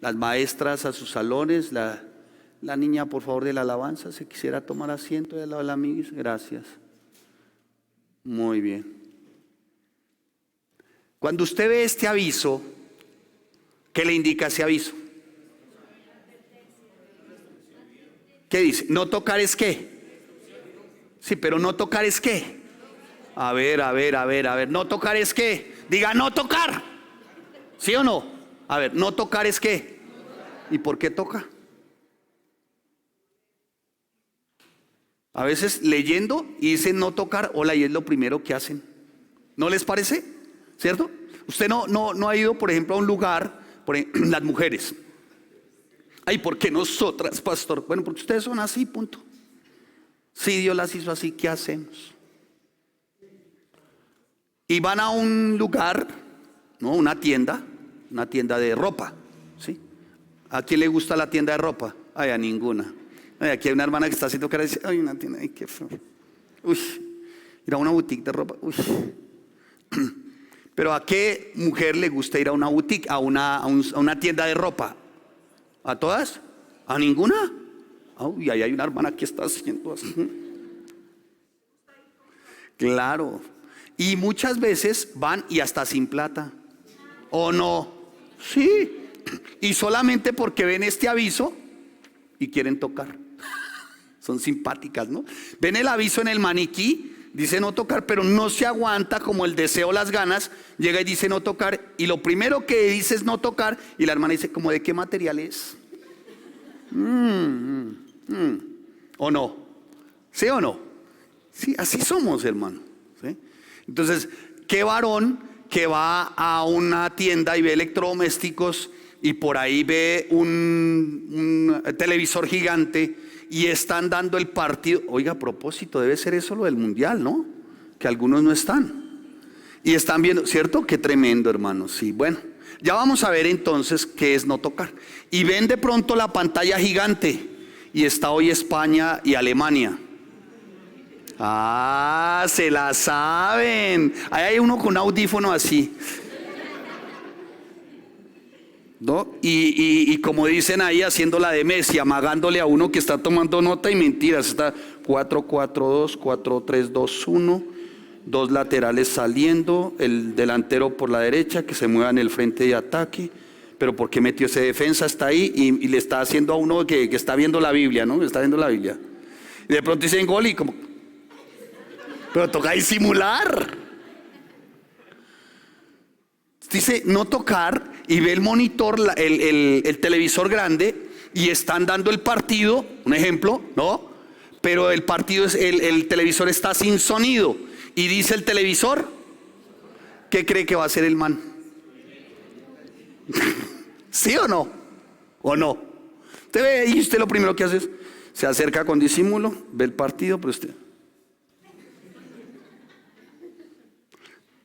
Las maestras a sus salones. La niña, por favor, de la alabanza, se quisiera tomar asiento de la amiga. Gracias. Muy bien. Cuando usted ve este aviso, ¿qué le indica ese aviso? ¿Qué dice? ¿No tocar es qué? Sí, pero no tocar es qué. A ver. ¿No tocar es qué? Diga, no tocar. ¿Sí o no? A ver, ¿no tocar es qué? ¿Y por qué toca? A veces leyendo y dicen no tocar, hola, y es lo primero que hacen. ¿No les parece? ¿Cierto? Usted no ha ido, por ejemplo, a un lugar, las mujeres. Ay, ¿por qué nosotras, pastor? Bueno, porque ustedes son así, punto. Si Dios las hizo así, ¿qué hacemos? Y van a un lugar, ¿no? Una tienda de ropa, ¿sí? ¿A quién le gusta la tienda de ropa? Ay, a ninguna. Ay, aquí hay una hermana que está haciendo cara y dice, ay, una tienda, ay, qué feo. Uy, ir a una boutique de ropa, uy. Pero ¿a qué mujer le gusta ir a una boutique, a una tienda de ropa? ¿A todas? ¿A ninguna? Uy, ahí hay una hermana que está haciendo así. Claro. Y muchas veces van y hasta sin plata. ¿O no? Sí. Y solamente porque ven este aviso y quieren tocar. Son simpáticas, ¿no? Ven el aviso en el maniquí, dice no tocar, pero no se aguanta como el deseo, las ganas. Llega y dice no tocar, y lo primero que dice es no tocar, y la hermana dice, ¿como de qué material es? ¿O no? ¿Sí o no? Sí, así somos, hermano. ¿Sí? Entonces, ¿qué varón que va a una tienda y ve electrodomésticos y por ahí ve un televisor gigante y están dando el partido? Oiga, a propósito, debe ser eso lo del mundial, ¿no? Que algunos no están y están viendo, ¿cierto? Qué tremendo, hermano. Sí, bueno, ya vamos a ver entonces qué es no tocar. Y ven de pronto la pantalla gigante y está hoy España y Alemania. Se la saben. Ahí hay uno con un audífono así, ¿no? Y como dicen ahí, haciendo la de Messi, amagándole a uno que está tomando nota, y mentiras. Está 4-4-2, 4-3-2-1, dos laterales saliendo, el delantero por la derecha que se mueva en el frente de ataque. Pero ¿por qué metió ese defensa? Está ahí y le está haciendo a uno que está viendo la Biblia, ¿no? Está viendo la Biblia. Y de pronto dicen gol y como... Pero toca disimular. Dice no tocar y ve el monitor, el televisor grande, y están dando el partido, un ejemplo, ¿no? Pero el partido el televisor está sin sonido. Y dice el televisor, ¿qué cree que va a hacer el man? ¿Sí o no? ¿O no? Usted ve y usted lo primero que hace es, se acerca con disimulo, ve el partido, pero usted...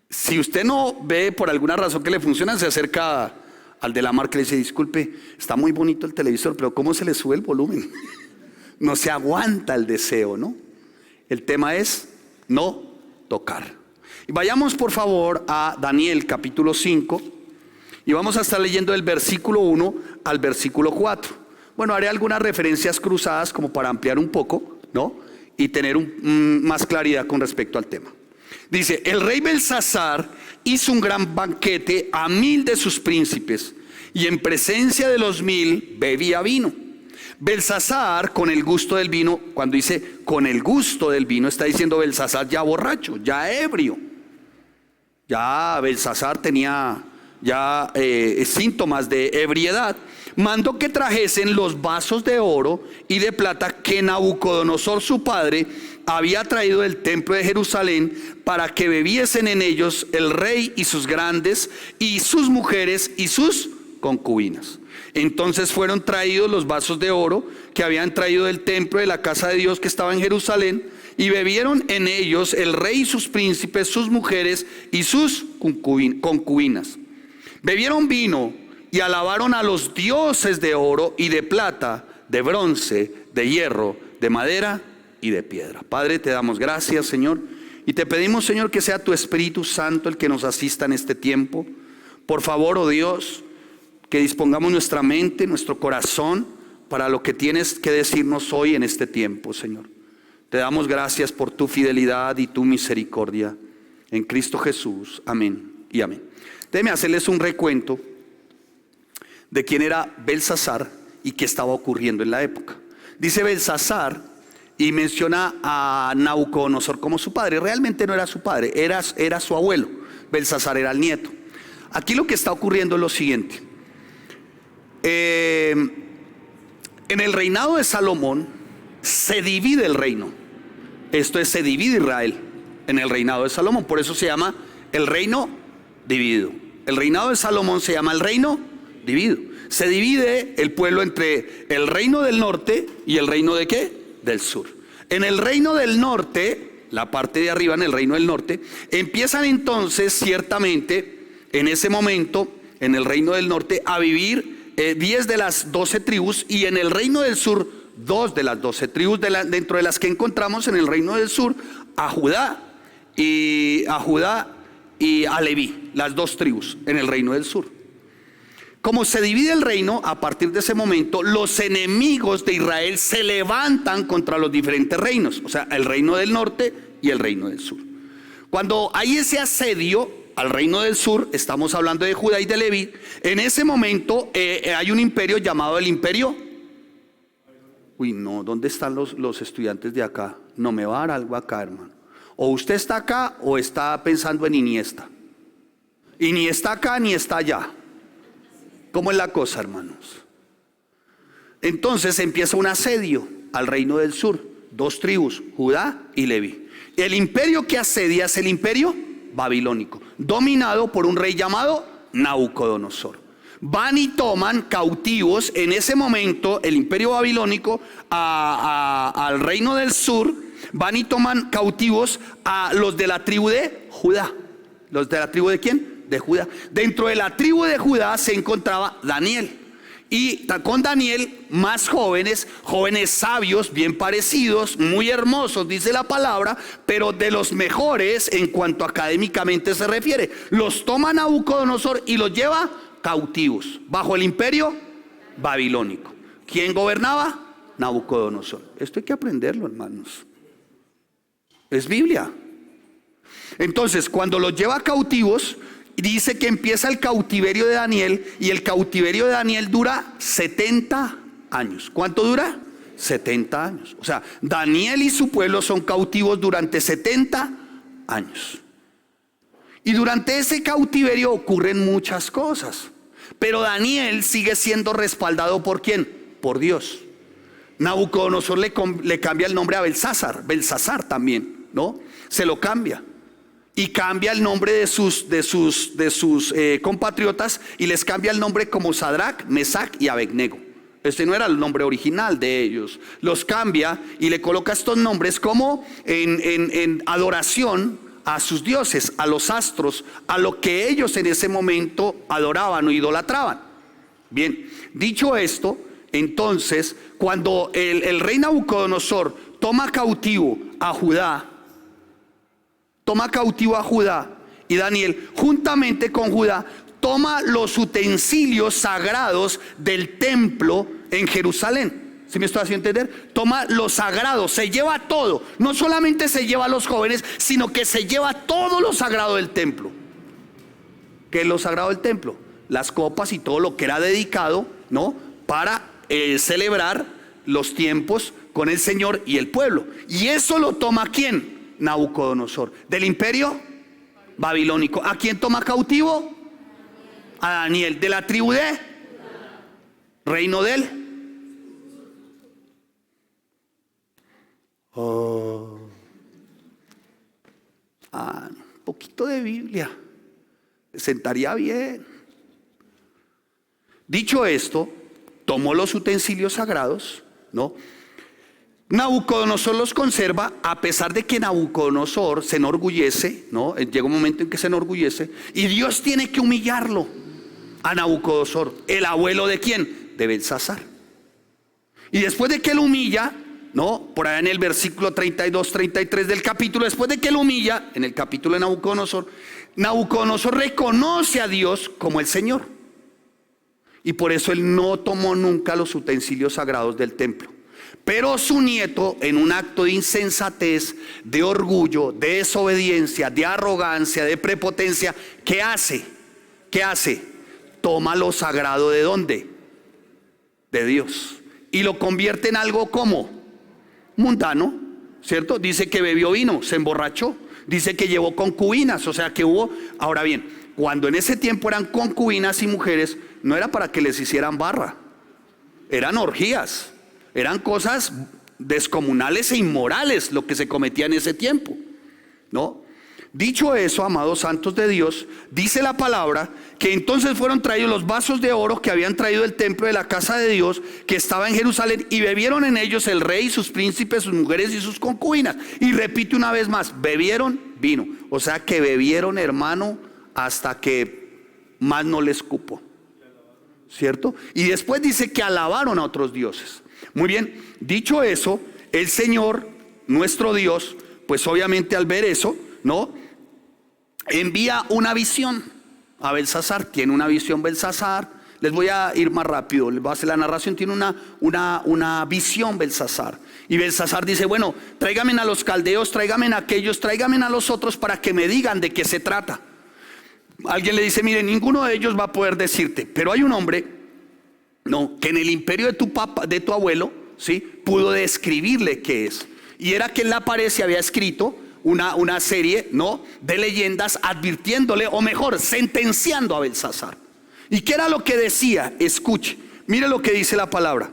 Si usted no ve por alguna razón que le funciona, se acerca al de la marca y le dice, disculpe, está muy bonito el televisor, pero ¿cómo se le sube el volumen? No se aguanta el deseo, ¿no? El tema es no tocar. Y vayamos por favor a Daniel capítulo 5 y vamos a estar leyendo del versículo 1 al versículo 4. Bueno, haré algunas referencias cruzadas como para ampliar un poco, ¿no? Y tener más claridad con respecto al tema. Dice, el rey Belsasar hizo un gran banquete a 1000 de sus príncipes y en presencia de los 1000 bebía vino. Belsasar con el gusto del vino, cuando dice con el gusto del vino, está diciendo Belsasar ya borracho, ya ebrio. Ya Belsasar tenía ya síntomas de ebriedad. Mandó que trajesen los vasos de oro y de plata que Nabucodonosor su padre había traído del templo de Jerusalén, para que bebiesen en ellos el rey y sus grandes y sus mujeres y sus concubinas. Entonces fueron traídos los vasos de oro que habían traído del templo de la casa de Dios que estaba en Jerusalén, y bebieron en ellos el rey y sus príncipes, sus mujeres y sus concubinas. Bebieron vino y alabaron a los dioses de oro y de plata, de bronce, de hierro, de madera y de piedra. Padre, te damos gracias, Señor, y te pedimos, Señor, que sea tu Espíritu Santo el que nos asista en este tiempo. Por favor, oh Dios, que dispongamos nuestra mente, nuestro corazón para lo que tienes que decirnos hoy en este tiempo, Señor. Te damos gracias por tu fidelidad y tu misericordia. En Cristo Jesús. Amén y amén. Déjenme hacerles un recuento de quién era Belsasar y qué estaba ocurriendo en la época. Dice Belsasar y menciona a Nabucodonosor como su padre. Realmente no era su padre, era su abuelo. Belsasar era el nieto. Aquí lo que está ocurriendo es lo siguiente. En el reinado de Salomón se divide el reino. Esto es, se divide Israel en el reinado de Salomón. Por eso se llama el reino dividido. El reinado de Salomón se llama el reino dividido. Se divide el pueblo entre el reino del norte y el reino de ¿qué? Del sur. En el reino del norte, la parte de arriba, en el reino del norte, empiezan entonces ciertamente en ese momento, en el reino del norte, a vivir 10 de las 12 tribus, y en el reino del sur 2 de las 12 tribus, dentro de las que encontramos en el reino del sur a Judá y a Leví, las 2 tribus en el reino del sur. Como se divide el reino, a partir de ese momento los enemigos de Israel se levantan contra los diferentes reinos, o sea, el reino del norte y el reino del sur. Cuando hay ese asedio al reino del sur, estamos hablando de Judá y de Leví, en ese momento hay un imperio llamado el imperio. Uy, no, ¿dónde están los estudiantes de acá? No me va a dar algo acá, hermano. O usted está acá o está pensando en Iniesta. Y ni está acá ni está allá. ¿Cómo es la cosa, hermanos? Entonces empieza un asedio al reino del sur. 2 tribus, Judá y Leví. El imperio que asedia es el imperio babilónico, dominado por un rey llamado Nabucodonosor. Van y toman cautivos en ese momento el imperio babilónico al reino del sur. Van y toman cautivos a los de la tribu de Judá. ¿Los de la tribu de quién? De Judá. Dentro de la tribu de Judá se encontraba Daniel. Y con Daniel más jóvenes sabios, bien parecidos, muy hermosos, dice la palabra, pero de los mejores en cuanto académicamente se refiere. Los toma Nabucodonosor y los lleva cautivos bajo el imperio babilónico. ¿Quién gobernaba? Nabucodonosor. Esto hay que aprenderlo, hermanos. Es Biblia. Entonces, cuando los lleva cautivos, dice que empieza el cautiverio de Daniel, y el cautiverio de Daniel dura 70 años. ¿Cuánto dura? 70 años. O sea, Daniel y su pueblo son cautivos durante 70 años. Y durante ese cautiverio ocurren muchas cosas. Pero Daniel sigue siendo respaldado ¿por quién? Por Dios. Nabucodonosor le cambia el nombre a Belsasar también, ¿no? Se lo cambia. Y cambia el nombre de sus compatriotas, y les cambia el nombre como Sadrac, Mesac y Abednego. Este no era el nombre original de ellos. Los cambia y le coloca estos nombres como en adoración a sus dioses, a los astros, a lo que ellos en ese momento adoraban o idolatraban. Bien, dicho esto, entonces cuando el rey Nabucodonosor toma cautivo a Judá, y Daniel, juntamente con Judá, toma los utensilios sagrados del templo en Jerusalén. ¿Sí me estoy haciendo entender? Toma lo sagrado, se lleva todo. No solamente se lleva a los jóvenes, sino que se lleva todo lo sagrado del templo. ¿Qué es lo sagrado del templo? Las copas y todo lo que era dedicado, ¿no? Para celebrar los tiempos con el Señor y el pueblo. Y eso lo toma ¿quién? Nabucodonosor, del imperio babilónico. ¿A quién toma cautivo? A Daniel, de la tribu de reino de él. Un poquito de Biblia sentaría bien. Dicho esto, tomó los utensilios sagrados, ¿no? Nabucodonosor los conserva, a pesar de que Nabucodonosor se enorgullece, ¿no? Llega un momento en que se enorgullece, y Dios tiene que humillarlo a Nabucodonosor. ¿El abuelo de quién? De Belsasar. Y después de que lo humilla, ¿no? Por allá en el versículo 32, 33 del capítulo, después de que lo humilla, en el capítulo de Nabucodonosor, Nabucodonosor reconoce a Dios como el Señor. y por eso él no tomó nunca los utensilios sagrados del templo. Pero su nieto, en un acto de insensatez, de orgullo, de desobediencia, de arrogancia, de prepotencia, ¿qué hace? ¿Qué hace? Toma lo sagrado ¿de dónde? De Dios. Y lo convierte en algo como mundano, ¿cierto? Dice que bebió vino, se emborrachó. Dice que llevó concubinas, o sea que hubo. Ahora bien, cuando en ese tiempo eran concubinas y mujeres, no era para que les hicieran barra, eran orgías. Eran cosas descomunales e inmorales lo que se cometía en ese tiempo, ¿no? Dicho eso, amados santos de Dios, dice la palabra que entonces fueron traídos los vasos de oro que habían traído del templo de la casa de Dios que estaba en Jerusalén, y bebieron en ellos el rey, sus príncipes, sus mujeres y sus concubinas. Y repite una vez más, bebieron vino. O sea que bebieron, hermano, hasta que más no les cupo, ¿cierto? Y después dice que alabaron a otros dioses. Muy bien, dicho eso, el Señor, nuestro Dios, pues obviamente al ver eso, ¿no? Envía una visión a Belsasar. Tiene una visión Belsasar. Les voy a ir más rápido, les voy a hacer la narración. Tiene una visión Belsasar. Y Belsasar dice, bueno, tráigame a los caldeos, tráigame a aquellos, tráigame a los otros para que me digan de qué se trata. Alguien le dice, mire, ninguno de ellos va a poder decirte, pero hay un hombre, no, que en el imperio de tu papá, de tu abuelo, ¿sí?, pudo describirle qué es. Y era que él aparece, había escrito una serie, ¿no?, de leyendas advirtiéndole, o mejor, sentenciando a Belsasar. ¿Y qué era lo que decía? Escuche, mire lo que dice la palabra.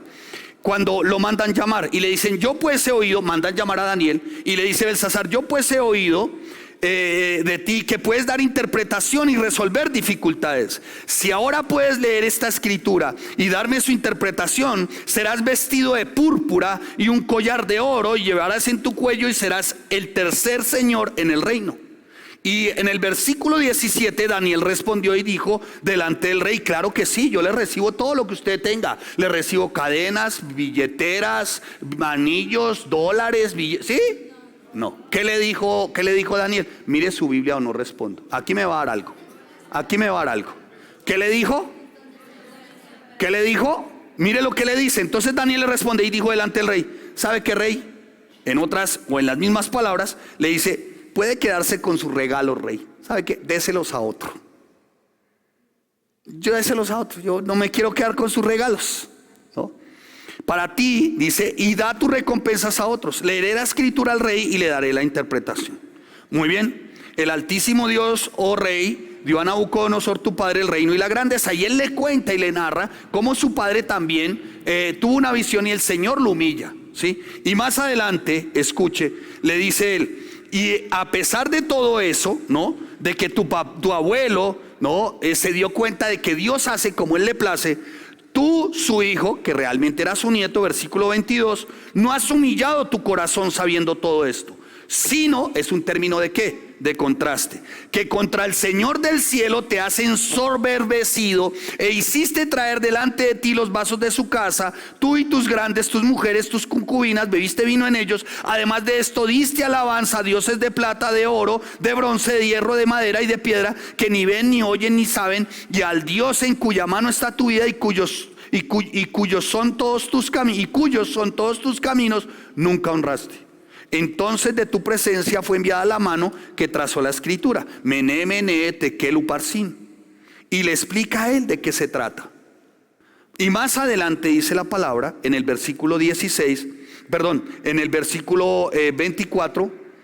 Cuando lo mandan llamar y le dicen, yo pues he oído, mandan llamar a Daniel y le dice Belsasar, yo pues he oído de ti que puedes dar interpretación y resolver dificultades. Si ahora puedes leer esta escritura y darme su interpretación, serás vestido de púrpura y un collar de oro, y llevarás en tu cuello y serás el tercer señor en el reino. Y en el versículo 17 Daniel respondió y dijo delante del rey, claro que sí, yo le recibo todo lo que usted tenga. Le recibo cadenas, billeteras, anillos, dólares, ¿sí? No. ¿Qué le dijo Daniel? Mire su Biblia o no respondo. Aquí me va a dar algo. Aquí me va a dar algo. ¿Qué le dijo? ¿Qué le dijo? Mire lo que le dice. Entonces Daniel le responde y dijo delante del rey, ¿sabe qué, rey? En otras o en las mismas palabras le dice, puede quedarse con sus regalos, rey. ¿Sabe qué? Déselos a otro. Déselos a otro. Yo no me quiero quedar con sus regalos, ¿no? Para ti, dice, y da tus recompensas a otros. Leeré la escritura al rey y le daré la interpretación. Muy bien. El Altísimo Dios, oh rey, dio a Nabucodonosor tu padre el reino y la grandeza. Y él le cuenta y le narra cómo su padre también tuvo una visión y el Señor lo humilla, ¿sí? Y más adelante, escuche, le dice él, y a pesar de todo eso, ¿no?, de que tu abuelo, ¿no?, se dio cuenta de que Dios hace como él le place, tú, su hijo, que realmente era su nieto, versículo 22, no has humillado tu corazón sabiendo todo esto, sino, es un término de ¿qué? De contraste, que contra el Señor del cielo te has ensoberbecido e hiciste traer delante de ti los vasos de su casa, tú y tus grandes, tus mujeres, tus concubinas, bebiste vino en ellos. Además de esto diste alabanza a dioses de plata, de oro, de bronce, de hierro, de madera y de piedra, que ni ven, ni oyen, ni saben, y al Dios en cuya mano está tu vida y cuyos son todos tus caminos, nunca honraste. Entonces de tu presencia fue enviada la mano que trazó la escritura, Mené, Mené, Tekel, Uparsin. Y le explica a él de qué se trata. Y más adelante dice la palabra, en el versículo 26, en el versículo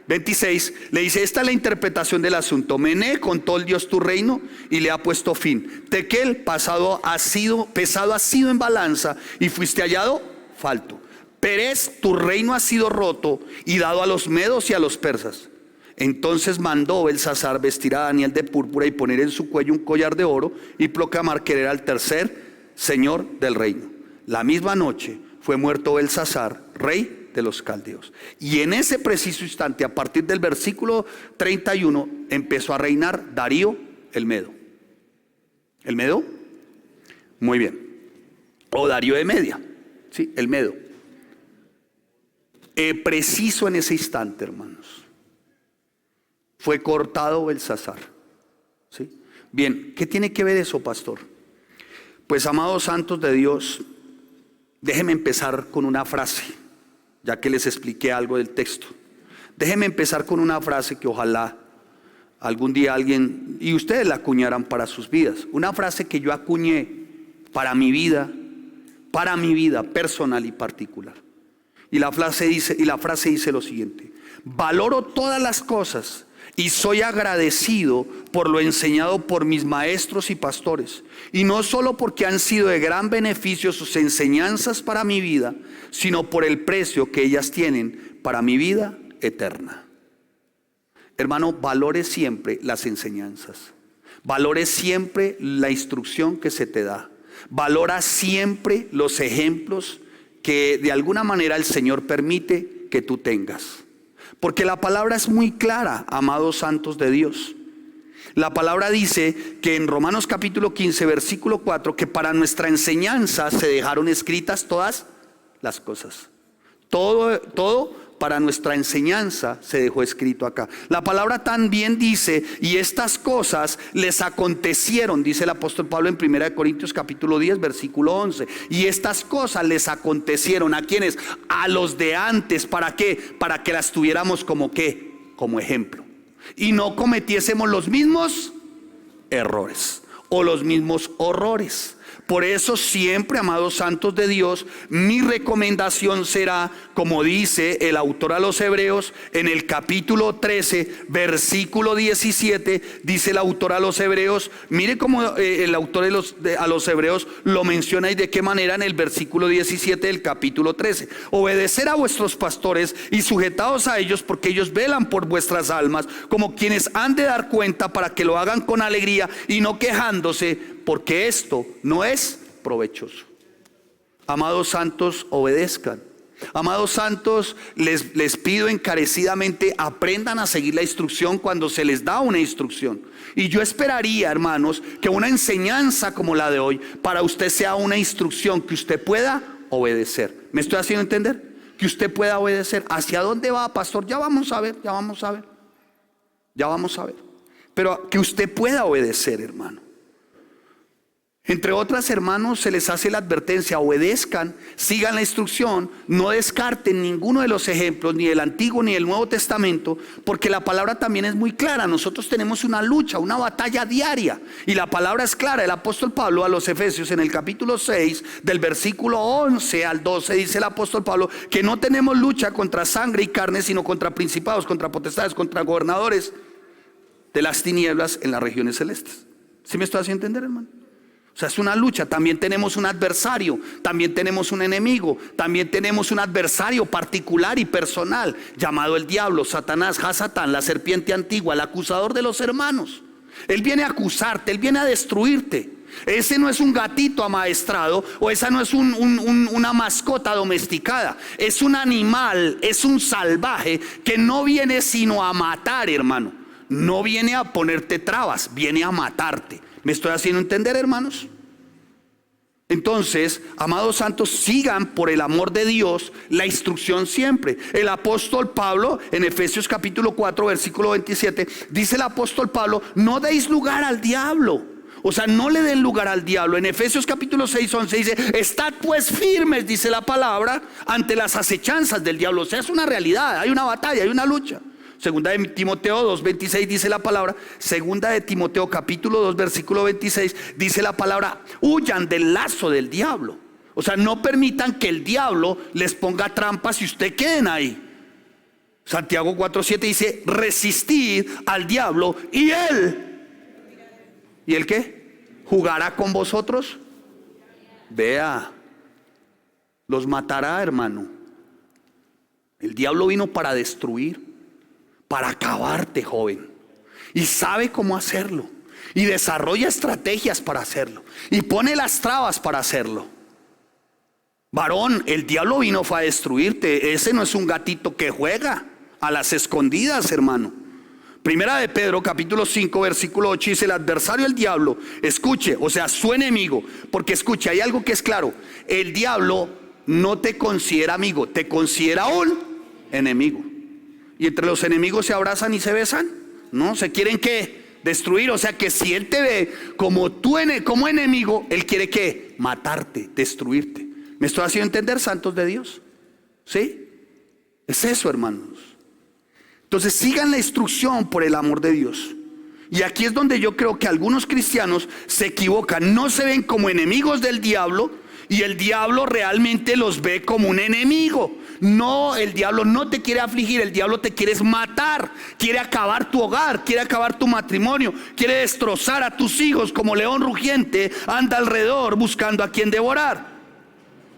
26, le dice, esta es la interpretación del asunto. Mené, contó el Dios tu reino y le ha puesto fin. Tekel, pesado ha sido en balanza y fuiste hallado falto. Pérez, tu reino ha sido roto y dado a los medos y a los persas. Entonces mandó Belsasar vestir a Daniel de púrpura y poner en su cuello un collar de oro y proclamar que era el tercer señor del reino. La misma noche fue muerto Belsasar, rey de los caldeos. Y en ese preciso instante, a partir del versículo 31, empezó a reinar Darío el Medo. ¿El Medo? Muy bien. O Darío de Media. Sí, el Medo. Preciso en ese instante, hermanos, fue cortado Belsasar, ¿sí? Bien, ¿qué tiene que ver eso, pastor? Pues amados santos de Dios, déjenme empezar con una frase, ya que les expliqué algo del texto. Déjenme empezar con una frase que ojalá algún día alguien, y ustedes la acuñaran para sus vidas. Una frase que yo acuñé para mi vida personal y particular. Y la frase dice lo siguiente: valoro todas las cosas y soy agradecido por lo enseñado por mis maestros y pastores, y no solo porque han sido de gran beneficio sus enseñanzas para mi vida, sino por el precio que ellas tienen para mi vida eterna. Hermano, valore siempre las enseñanzas, valore siempre la instrucción que se te da, valora siempre los ejemplos que de alguna manera el Señor permite que tú tengas. Porque la palabra es muy clara, amados santos de Dios. La palabra dice que en Romanos capítulo 15, versículo 4, que para nuestra enseñanza se dejaron escritas todas las cosas. Todo para nuestra enseñanza se dejó escrito acá. La palabra también dice, y estas cosas les acontecieron, dice el apóstol Pablo en 1 Corintios capítulo 10, versículo 11. Y estas cosas les acontecieron, ¿a quiénes? A los de antes. ¿Para qué? Para que las tuviéramos como ¿qué? Como ejemplo. Y no cometiésemos los mismos errores o los mismos horrores. Por eso siempre, amados santos de Dios, mi recomendación será, como dice el autor a los Hebreos, en el capítulo 13, versículo 17, dice el autor a los Hebreos, mire cómo el autor a los Hebreos lo menciona y de qué manera en el versículo 17 del capítulo 13. Obedecer a vuestros pastores y sujetaos a ellos, porque ellos velan por vuestras almas, como quienes han de dar cuenta, para que lo hagan con alegría y no quejándose, porque esto no es provechoso. Amados santos, obedezcan. Amados santos, les pido encarecidamente, aprendan a seguir la instrucción cuando se les da una instrucción. Y yo esperaría, hermanos, que una enseñanza como la de hoy para usted sea una instrucción que usted pueda obedecer. ¿Me estoy haciendo entender? Que usted pueda obedecer. ¿Hacia dónde va, pastor? Ya vamos a ver. Pero que usted pueda obedecer, hermano. Entre otras, hermanos, se les hace la advertencia: obedezcan, sigan la instrucción, no descarten ninguno de los ejemplos, ni del Antiguo ni del Nuevo Testamento, porque la palabra también es muy clara. Nosotros tenemos una lucha, una batalla diaria, y la palabra es clara. El apóstol Pablo a los Efesios en el capítulo 6, del versículo 11 al 12, dice el apóstol Pablo que no tenemos lucha contra sangre y carne, sino contra principados, contra potestades, contra gobernadores de las tinieblas en las regiones celestes. ¿Sí me estoy haciendo entender, hermano? O sea, es una lucha. También tenemos un adversario, también tenemos un enemigo, también tenemos un adversario particular y personal llamado el diablo, Satanás, Hasatán, la serpiente antigua, el acusador de los hermanos. Él viene a acusarte, él viene a destruirte. Ese no es un gatito amaestrado, o esa no es una mascota domesticada. Es un animal, es un salvaje que no viene sino a matar, hermano. No viene a ponerte trabas, viene a matarte. ¿Me estoy haciendo entender, hermanos? Entonces, amados santos, sigan por el amor de Dios la instrucción siempre. El apóstol Pablo en Efesios capítulo 4 versículo 27 dice el apóstol Pablo: no deis lugar al diablo. O sea, no le den lugar al diablo. En Efesios capítulo 6, 11 dice: estad pues firmes, dice la palabra, ante las acechanzas del diablo. O sea, es una realidad, hay una batalla, hay una lucha. Segunda de Timoteo 2, 26 dice la palabra. Segunda de Timoteo capítulo 2 versículo 26 dice la palabra: huyan del lazo del diablo. O sea, no permitan que el diablo les ponga trampas y usted queden ahí. Santiago 4, 7 dice: resistid al diablo y él. ¿Y él qué? ¿Jugará con vosotros? Vea, los matará, hermano. El diablo vino para destruir, para acabarte, joven, y sabe cómo hacerlo, y desarrolla estrategias para hacerlo, y pone las trabas para hacerlo. Varón, el diablo vino fue a destruirte. Ese no es un gatito que juega a las escondidas, hermano. Primera de Pedro capítulo 5 versículo 8 dice: el adversario, el diablo, escuche, o sea, su enemigo. Porque escuche, hay algo que es claro: el diablo no te considera amigo, te considera un enemigo. ¿Y entre los enemigos se abrazan y se besan? No, se quieren ¿qué? Destruir, o sea que si Él te ve como como enemigo, Él quiere que matarte, destruirte. ¿Me estoy haciendo entender, santos de Dios? ¿Sí? Es eso, hermanos. Entonces sigan la instrucción por el amor de Dios. Y aquí es donde yo creo que algunos cristianos se equivocan. No se ven como enemigos del diablo, y el diablo realmente los ve como un enemigo. No, el diablo no te quiere afligir, el diablo te quiere matar, quiere acabar tu hogar, quiere acabar tu matrimonio, quiere destrozar a tus hijos. Como león rugiente anda alrededor buscando a quien devorar.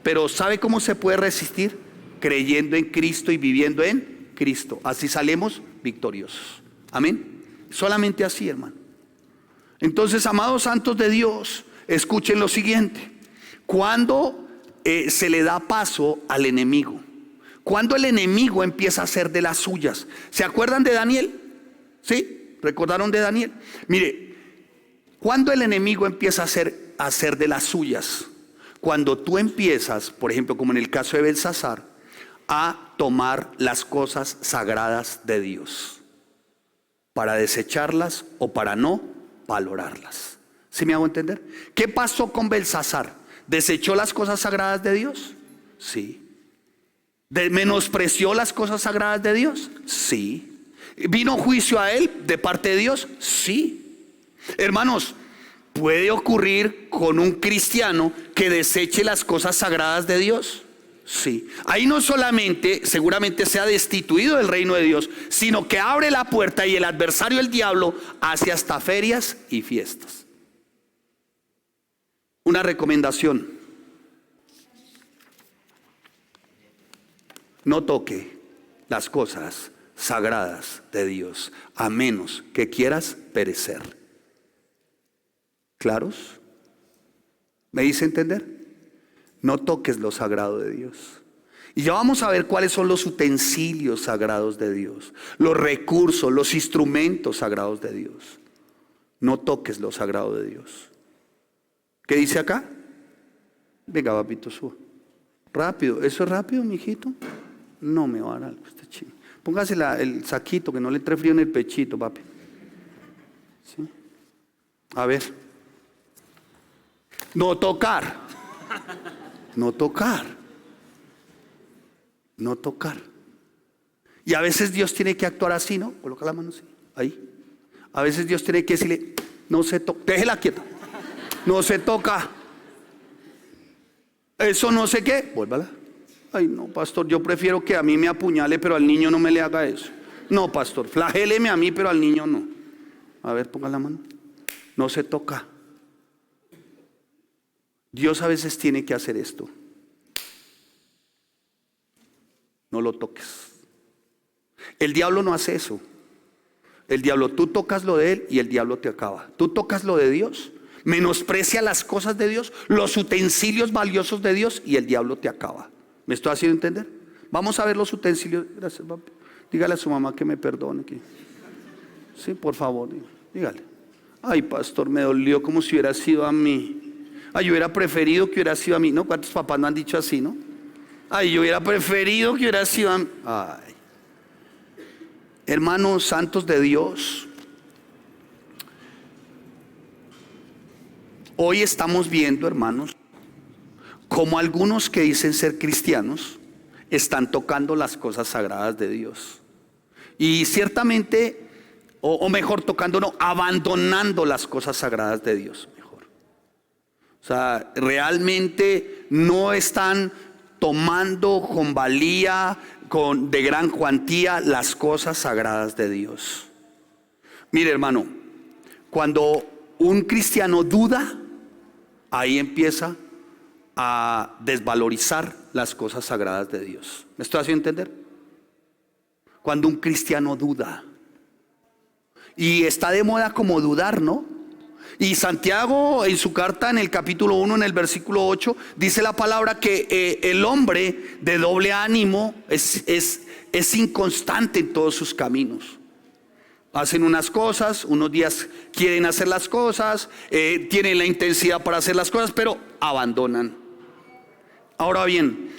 Pero ¿sabe cómo se puede resistir? Creyendo en Cristo y viviendo en Cristo. Así salimos victoriosos. Amén. Solamente así, hermano. Entonces, amados santos de Dios, escuchen lo siguiente. Cuando se le da paso al enemigo, cuando el enemigo empieza a hacer de las suyas. ¿Se acuerdan de Daniel? ¿Sí? ¿Recordaron de Daniel? Mire, cuando el enemigo empieza a hacer de las suyas, cuando tú empiezas, por ejemplo, como en el caso de Belsasar, a tomar las cosas sagradas de Dios para desecharlas o para no valorarlas. ¿Sí me hago entender? ¿Qué pasó con Belsasar? ¿Desechó las cosas sagradas de Dios? Sí. ¿Menospreció las cosas sagradas de Dios? Sí. ¿Vino juicio a él de parte de Dios? Sí. Hermanos, ¿puede ocurrir con un cristiano que deseche las cosas sagradas de Dios? Sí. Ahí no solamente seguramente sea destituido del reino de Dios, sino que abre la puerta y el adversario, el diablo, hace hasta ferias y fiestas. Una recomendación: no toque las cosas sagradas de Dios, a menos que quieras perecer. ¿Claros? ¿Me hice entender? No toques lo sagrado de Dios. Y ya vamos a ver cuáles son los utensilios sagrados de Dios, los recursos, los instrumentos sagrados de Dios. No toques lo sagrado de Dios. ¿Qué dice acá? Venga, papito, suba. Rápido, ¿eso es rápido, mijito? No me va a dar algo este chino. Póngase el saquito, que no le entre frío en el pechito, papi. ¿Sí? A ver. No tocar. No tocar. No tocar. Y a veces Dios tiene que actuar así, ¿no? Coloca la mano así, ahí. A veces Dios tiene que decirle, no se toca, déjela quieta. No se toca. Eso no sé qué. Vuélvala. Ay, no, pastor, yo prefiero que a mí me apuñale, pero al niño no me le haga eso. No, pastor, flagéleme a mí, pero al niño no. A ver, ponga la mano. No se toca. Dios a veces tiene que hacer esto. No lo toques. El diablo no hace eso. El diablo, tú tocas lo de él y el diablo te acaba. Tú tocas lo de Dios, menosprecia las cosas de Dios, los utensilios valiosos de Dios, y el diablo te acaba. ¿Me estoy haciendo entender? Vamos a ver los utensilios. Gracias, papi. Dígale a su mamá que me perdone. Sí, por favor, dígale. Ay, pastor, me dolió como si hubiera sido a mí. Ay, yo hubiera preferido que hubiera sido a mí. ¿No? ¿Cuántos papás no han dicho así, no? Ay, yo hubiera preferido que hubiera sido a mí. Ay. Hermanos santos de Dios, hoy estamos viendo, hermanos, como algunos que dicen ser cristianos están tocando las cosas sagradas de Dios. Y ciertamente, o mejor tocando, no, abandonando las cosas sagradas de Dios, mejor. O sea, realmente no están tomando con valía, de gran cuantía, las cosas sagradas de Dios. Mire, hermano, cuando un cristiano duda, ahí empieza a desvalorizar las cosas sagradas de Dios. ¿Me estoy haciendo entender? Cuando un cristiano duda, y está de moda como dudar, ¿no? Y Santiago en su carta, en el capítulo 1, en el versículo 8, dice la palabra que el hombre de doble ánimo es inconstante en todos sus caminos. Hacen unas cosas, unos días quieren hacer las cosas, tienen la intensidad para hacer las cosas, pero abandonan. Ahora bien,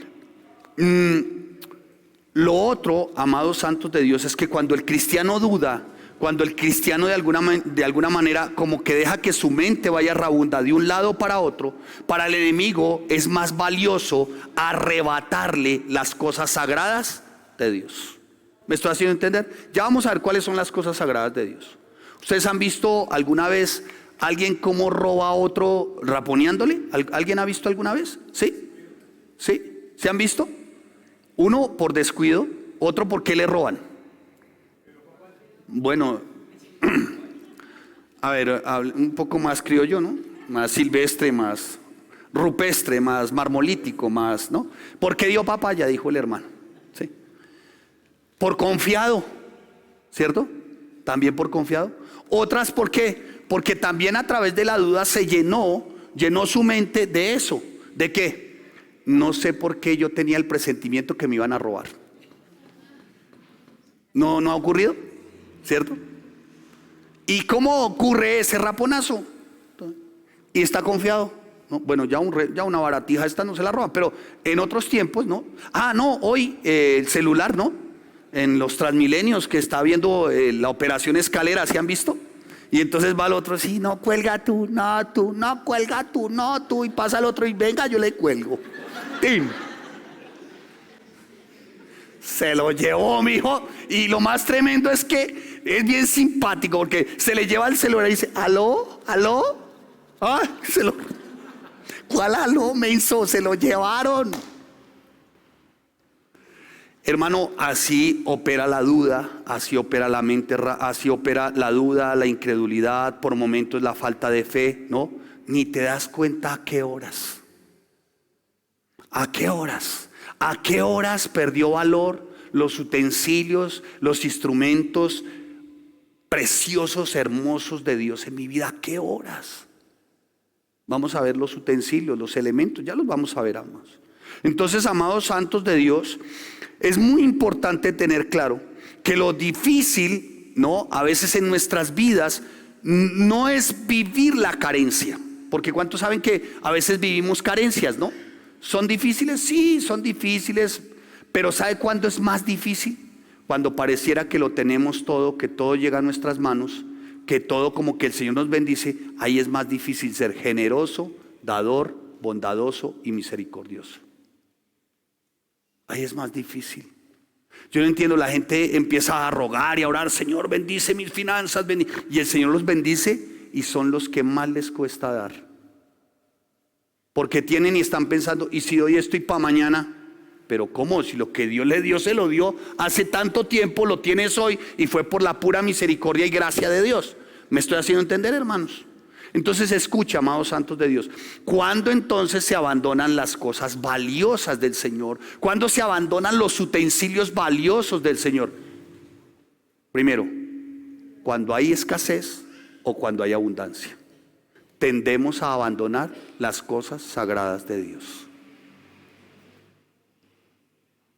lo otro, amados santos de Dios, es que cuando el cristiano duda, Cuando el cristiano de alguna manera como que deja que su mente vaya rabunda de un lado para otro, para el enemigo es más valioso arrebatarle las cosas sagradas de Dios. ¿Me estoy haciendo entender? Ya vamos a ver cuáles son las cosas sagradas de Dios. ¿Ustedes han visto alguna vez alguien cómo roba a otro raponeándole? ¿Alguien ha visto alguna vez? ¿Sí? ¿Sí? ¿Se han visto? Uno por descuido, otro porque le roban. Bueno, a ver, un poco más criollo, ¿no? Más silvestre, más rupestre, más marmolítico, más, ¿no? ¿Por qué dio papaya? Dijo el hermano. ¿Sí? Por confiado, ¿cierto? También por confiado. Otras, ¿por qué? Porque también a través de la duda se llenó su mente de eso. ¿De qué? No sé por qué yo tenía el presentimiento que me iban a robar. ¿No ha ocurrido? ¿Cierto? ¿Y cómo ocurre ese raponazo? Y está confiado. ¿No? Bueno, ya una baratija esta no se la roba, pero en otros tiempos, ¿no? No, hoy el celular, ¿no? En los Transmilenios que está viendo la operación Escalera, ¿se han visto? Y entonces va el otro, sí, no, cuelga tú, no, cuelga tú, no, tú, y pasa el otro y venga, yo le cuelgo. ¡Tim! Se lo llevó, mijo. Y lo más tremendo es que es bien simpático porque se le lleva el celular y dice, ¿aló? ¿Cuál aló, menso? Se lo llevaron. Hermano, así opera la duda, así opera la mente, así opera la duda, la incredulidad, por momentos la falta de fe, ¿no? Ni te das cuenta a qué horas. ¿A qué horas? ¿A qué horas perdió valor los utensilios, los instrumentos preciosos, hermosos de Dios en mi vida? ¿A qué horas? Vamos a ver los utensilios, los elementos, ya los vamos a ver, amados. Entonces, amados santos de Dios, es muy importante tener claro que lo difícil, ¿no? A veces en nuestras vidas no es vivir la carencia, porque ¿cuántos saben que a veces vivimos carencias, ¿no? ¿Son difíciles? Sí, son difíciles, pero ¿sabe cuándo es más difícil? Cuando pareciera que lo tenemos todo, que todo llega a nuestras manos, que todo como que el Señor nos bendice. Ahí es más difícil ser generoso, dador, bondadoso y misericordioso. Ahí es más difícil. Yo no entiendo, la gente empieza a rogar y a orar, Señor, bendice mis finanzas, y el Señor los bendice y son los que más les cuesta dar. Porque tienen y están pensando, ¿y si doy esto y para mañana? Pero ¿cómo? Si lo que Dios le dio se lo dio hace tanto tiempo, lo tienes hoy y fue por la pura misericordia y gracia de Dios. ¿Me estoy haciendo entender, hermanos? Entonces escucha, amados santos de Dios, ¿cuándo entonces se abandonan las cosas valiosas del Señor? ¿Cuándo se abandonan los utensilios valiosos del Señor? Primero, cuando hay escasez o cuando hay abundancia. Tendemos a abandonar las cosas sagradas de Dios.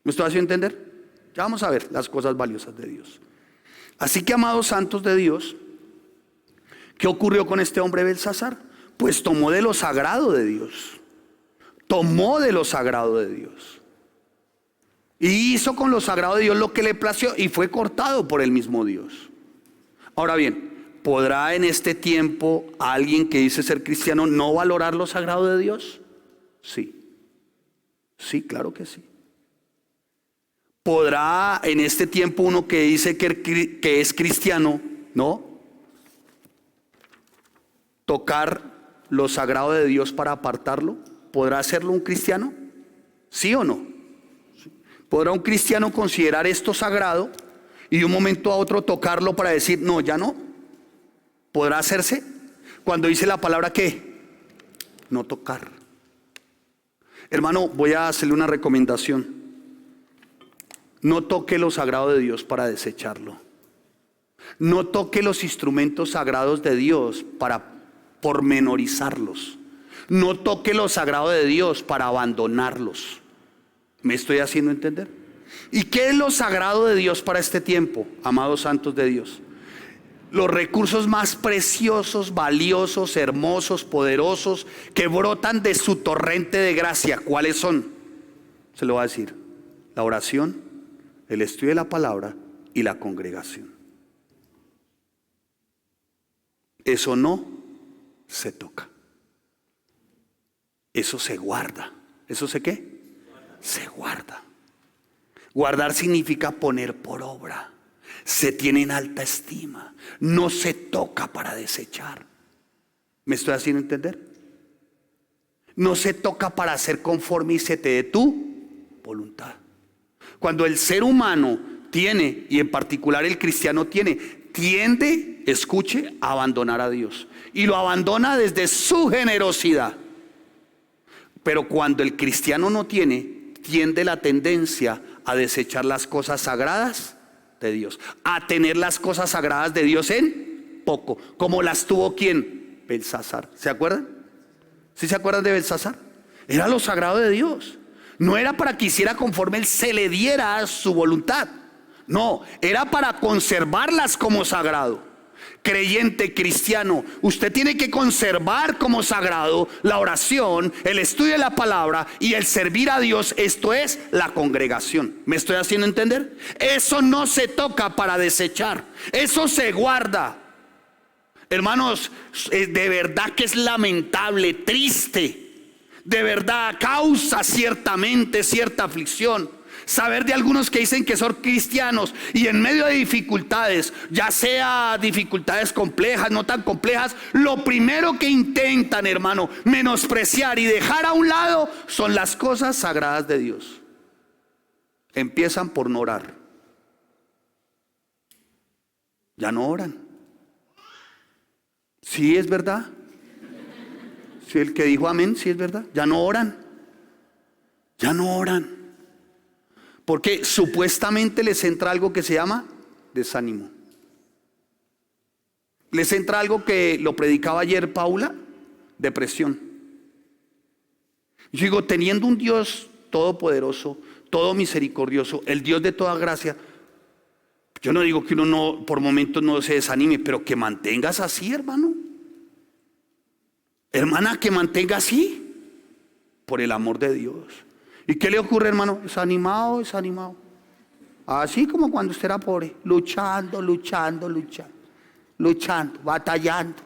¿Me estoy haciendo entender? Ya vamos a ver las cosas valiosas de Dios. Así que, amados santos de Dios, ¿qué ocurrió con este hombre Belsasar? Pues tomó de lo sagrado de Dios. Tomó de lo sagrado de Dios. Y hizo con lo sagrado de Dios lo que le plació y fue cortado por el mismo Dios. Ahora bien, ¿podrá en este tiempo alguien que dice ser cristiano no valorar lo sagrado de Dios? Sí. Sí, claro que sí. ¿Podrá en este tiempo uno que dice que es cristiano, no, tocar lo sagrado de Dios para apartarlo? ¿Podrá hacerlo un cristiano? ¿Sí o no? ¿Podrá un cristiano considerar esto sagrado y de un momento a otro tocarlo para decir, no, ya no? ¿Podrá hacerse? Cuando dice la palabra ¿qué? No tocar. Hermano, voy a hacerle una recomendación. No toque lo sagrado de Dios para desecharlo. No toque los instrumentos sagrados de Dios para pormenorizarlos. No toque lo sagrado de Dios para abandonarlos. ¿Me estoy haciendo entender? ¿Y qué es lo sagrado de Dios para este tiempo, amados santos de Dios? Los recursos más preciosos, valiosos, hermosos, poderosos, que brotan de su torrente de gracia. ¿Cuáles son? Se lo voy a decir. La oración, el estudio de la palabra y la congregación. Eso no se toca. Eso se guarda. ¿Eso se qué? Se guarda. Guardar significa poner por obra. Se tiene en alta estima. No se toca para desechar. ¿Me estoy haciendo entender? No se toca para hacer conforme y se te dé tu voluntad. Cuando el ser humano tiene, y en particular el cristiano tiende, escuche, a abandonar a Dios. Y lo abandona desde su generosidad. Pero cuando el cristiano no tiende la tendencia a desechar las cosas sagradas de Dios, a tener las cosas sagradas de Dios en poco, como las tuvo ¿quién? Belsasar. ¿Se acuerdan? ¿Sí se acuerdan de Belsasar? Era lo sagrado de Dios. No era para que hiciera conforme él se le diera su voluntad. No, era para conservarlas como sagrado. Creyente cristiano, usted tiene que conservar como sagrado la oración, el estudio de la palabra y el servir a Dios. Esto es la congregación. ¿Me estoy haciendo entender? Eso no se toca para desechar. Eso se guarda. Hermanos, de verdad que es lamentable, triste. De verdad causa ciertamente cierta aflicción saber de algunos que dicen que son cristianos y en medio de dificultades, ya sea dificultades complejas, no tan complejas, lo primero que intentan, hermano, menospreciar y dejar a un lado son las cosas sagradas de Dios. Empiezan por no orar. Ya no oran. Sí, es verdad. Si el que dijo amén, sí es verdad. Ya no oran. Ya no oran. Porque supuestamente les entra algo que se llama desánimo. Les entra algo que lo predicaba ayer Paula, depresión. Yo digo, teniendo un Dios todopoderoso, todo misericordioso, el Dios de toda gracia, yo no digo que uno no, por momentos no se desanime, pero que mantengas así, hermano. Hermana, que mantenga así, por el amor de Dios. ¿Y qué le ocurre, hermano? Desanimado. Así como cuando usted era pobre, luchando, batallando.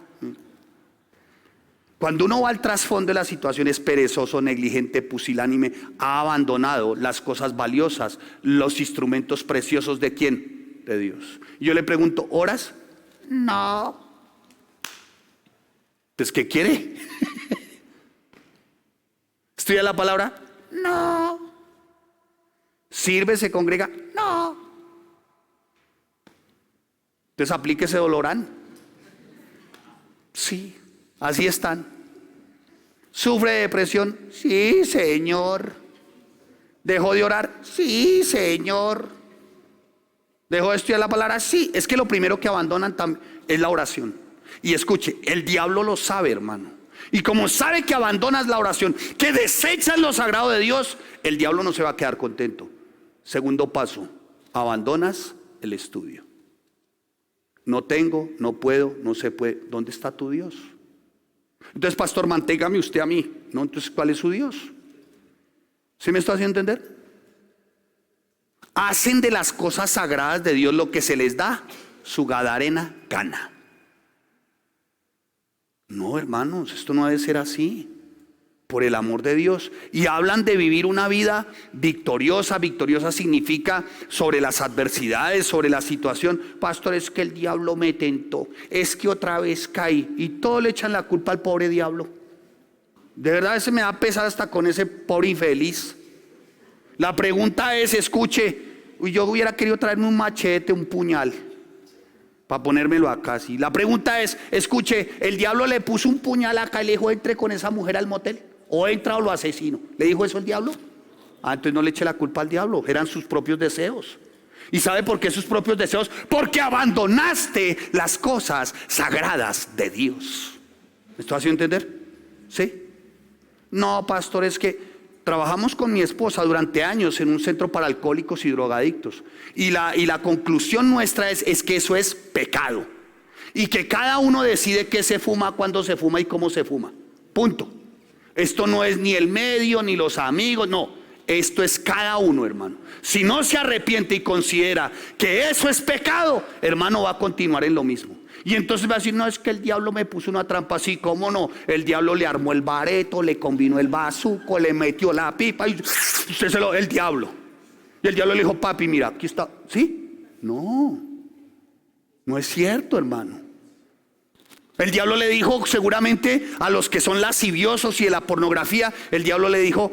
Cuando uno va al trasfondo de la situación, es perezoso, negligente, pusilánime, ha abandonado las cosas valiosas, los instrumentos preciosos ¿de quién? De Dios. Y yo le pregunto, ¿oras? No. Pues, ¿qué quiere? ¿Estudia la palabra? No. ¿Sirve, se congrega? No. Entonces aplíquese dolorán. Sí, así están. ¿Sufre de depresión? Sí, Señor. ¿Dejó de orar? Sí, Señor. ¿Dejó de estudiar la palabra? Sí. Es que lo primero que abandonan es la oración. Y escuche, el diablo lo sabe, hermano. Y como sabe que abandonas la oración, que desechas lo sagrado de Dios, el diablo no se va a quedar contento. Segundo paso, abandonas el estudio. No tengo, no puedo, no se puede. ¿Dónde está tu Dios? Entonces, pastor, manténgame usted a mí. No, entonces, ¿cuál es su Dios? ¿Sí me está haciendo entender? Hacen de las cosas sagradas de Dios lo que se les da su gadarena gana. No, hermanos, esto no debe ser así, por el amor de Dios. Y hablan de vivir una vida victoriosa. Victoriosa significa sobre las adversidades, sobre la situación. Pastor, es que el diablo me tentó, es que otra vez caí, y todo le echan la culpa al pobre diablo. De verdad, ese me da pesar hasta con ese pobre infeliz. La pregunta es, escuche, yo hubiera querido traerme un machete, un puñal, para ponérmelo acá así. La pregunta es, escuche, el diablo le puso un puñal acá y le dijo, entre con esa mujer al motel, o entra o lo asesino. ¿Le dijo eso el diablo? Entonces no le eche la culpa al diablo, eran sus propios deseos. ¿Y sabe por qué sus propios deseos? Porque abandonaste las cosas sagradas de Dios. ¿Me estoy haciendo entender? ¿Sí? No, pastor, es que trabajamos con mi esposa durante años en un centro para alcohólicos y drogadictos. Y la conclusión nuestra es que eso es pecado. Y que cada uno decide qué se fuma, cuándo se fuma y cómo se fuma. Punto. Esto no es ni el medio, ni los amigos, no. Esto es cada uno, hermano. Si no se arrepiente y considera que eso es pecado, hermano, va a continuar en lo mismo. Y entonces va a decir, no, es que el diablo me puso una trampa. Así, ¿cómo no? El diablo le armó el bareto, le combinó el bazuco, le metió la pipa y el diablo. Y el diablo le dijo, papi, mira, aquí está. ¿Sí? No, no es cierto, hermano. El diablo le dijo seguramente a los que son lasciviosos y de la pornografía, el diablo le dijo,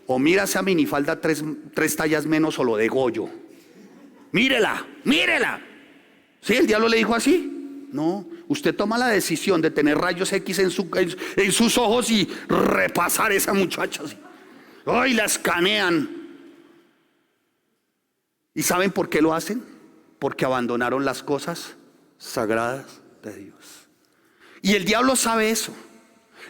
o mira esa minifalda tres tallas menos o lo degollo. Mírela, mírela. ¿Sí? El diablo le dijo así. No, usted toma la decisión de tener rayos X en sus ojos y repasar a esa muchacha así. ¡Ay, la escanean! ¿Y saben por qué lo hacen? Porque abandonaron las cosas sagradas de Dios. Y el diablo sabe eso,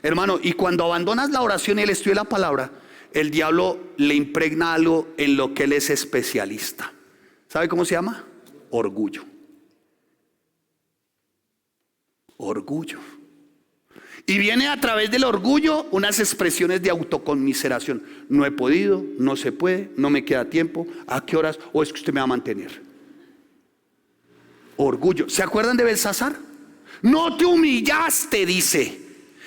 hermano. Y cuando abandonas la oración y el estudio de la palabra, el diablo le impregna algo en lo que él es especialista. ¿Sabe cómo se llama? Orgullo. Orgullo. Y viene a través del orgullo unas expresiones de autoconmiseración. No he podido, no se puede, no me queda tiempo, ¿a qué horas? ¿O es que usted me va a mantener? Orgullo. ¿Se acuerdan de Belsasar? No te humillaste, dice.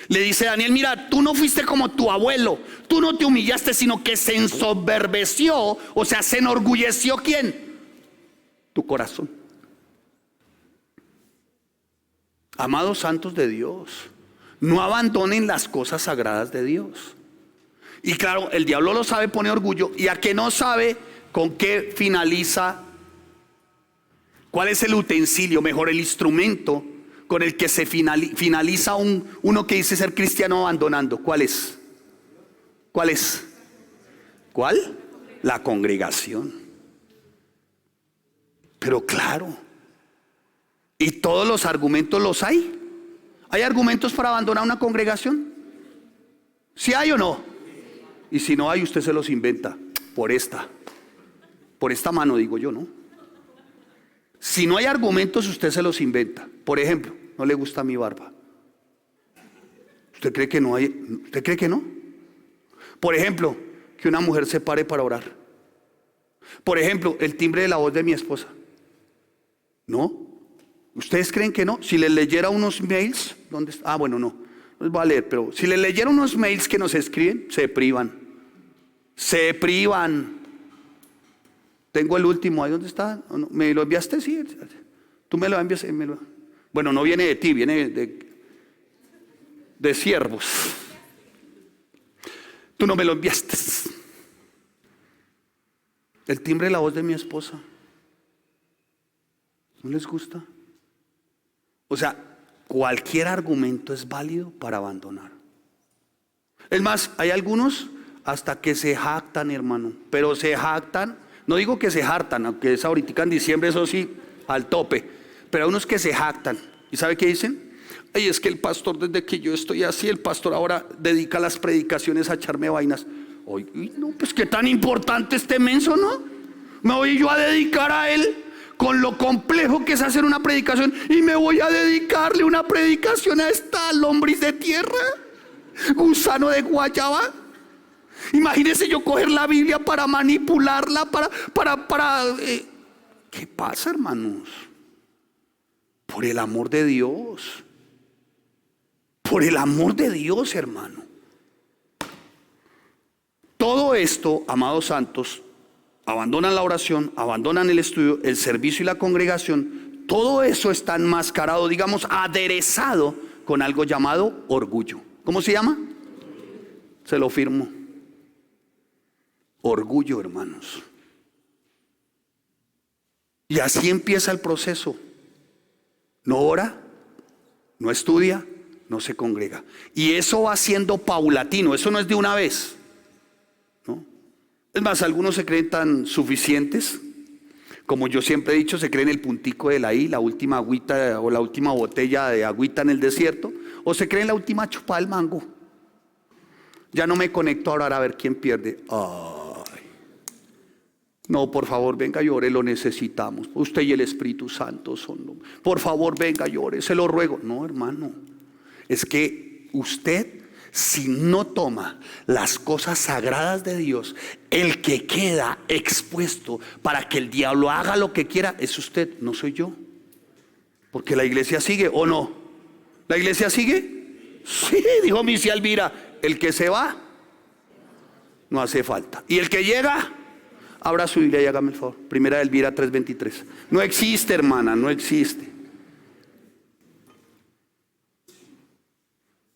Le dice Daniel, mira, tú no fuiste como tu abuelo. Tú no te humillaste, sino que se ensoberbeció. O sea, se enorgulleció, ¿quién? Tu corazón. Amados santos de Dios, no abandonen las cosas sagradas de Dios. Y claro, el diablo lo sabe, pone orgullo. Y a que no sabe con qué finaliza, cuál es el utensilio, mejor el instrumento con el que se finaliza uno que dice ser cristiano abandonando. ¿Cuál es? ¿Cuál es? ¿Cuál? La congregación. Pero claro, y todos los argumentos los hay. ¿Hay argumentos para abandonar una congregación? ¿Sí hay o no? Y si no hay, usted se los inventa. Por esta mano digo yo, ¿no? Si no hay argumentos, usted se los inventa. Por ejemplo, no le gusta mi barba. ¿Usted cree que no hay? ¿Usted cree que no? Por ejemplo, que una mujer se pare para orar. Por ejemplo, el timbre de la voz de mi esposa. ¿No? ¿Ustedes creen que no? Si les leyera unos mails, ¿dónde está? Bueno, no les va a leer, pero si les leyera unos mails que nos escriben, se privan. Se privan. Tengo el último, ¿ahí dónde está? ¿Me lo enviaste? Sí. Tú me lo envías. Bueno, no viene de ti, viene de siervos. Tú no me lo enviaste. El timbre de la voz de mi esposa. ¿No les gusta? O sea, cualquier argumento es válido para abandonar. Es más, hay algunos hasta que se jactan, hermano. Pero se jactan, no digo que se hartan, aunque es ahorita en diciembre, eso sí, al tope. Pero hay unos que se jactan. ¿Y sabe qué dicen? Ay, es que el pastor, desde que yo estoy así, el pastor ahora dedica las predicaciones a echarme vainas. Oye, no, pues qué tan importante este menso, ¿no? Me voy yo a dedicar a él con lo complejo que es hacer una predicación, y me voy a dedicarle una predicación a esta lombriz de tierra, gusano de guayaba. Imagínese yo coger la Biblia para manipularla, ¿qué pasa, hermanos? Por el amor de Dios. Por el amor de Dios, hermano. Todo esto, amados santos, abandonan la oración, abandonan el estudio, el servicio y la congregación. Todo eso está enmascarado, digamos, aderezado con algo llamado orgullo. ¿Cómo se llama? Se lo firmo. Orgullo, hermanos. Y así empieza el proceso. No ora, no estudia, no se congrega. Y eso va siendo paulatino, eso no es de una vez, ¿no? Es más, algunos se creen tan suficientes, como yo siempre he dicho, se creen el puntico de la I, la última agüita o la última botella de agüita en el desierto, o se creen la última chupada del mango. Ya no me conecto a orar a ver quién pierde. Ay, no, por favor, venga, llore, lo necesitamos. Usted y el Espíritu Santo son. Por favor, venga, llore, se lo ruego. No, hermano, es que usted Si no toma las cosas sagradas de Dios, el que queda expuesto para que el diablo haga lo que quiera es usted, no soy yo. Porque la iglesia sigue, ¿o no? ¿La iglesia sigue? Sí, dijo Missy Alvira, el que se va no hace falta. Y el que llega, abra su Biblia y hágame el favor. Primera de Elvira 3:23. No existe, hermana, no existe.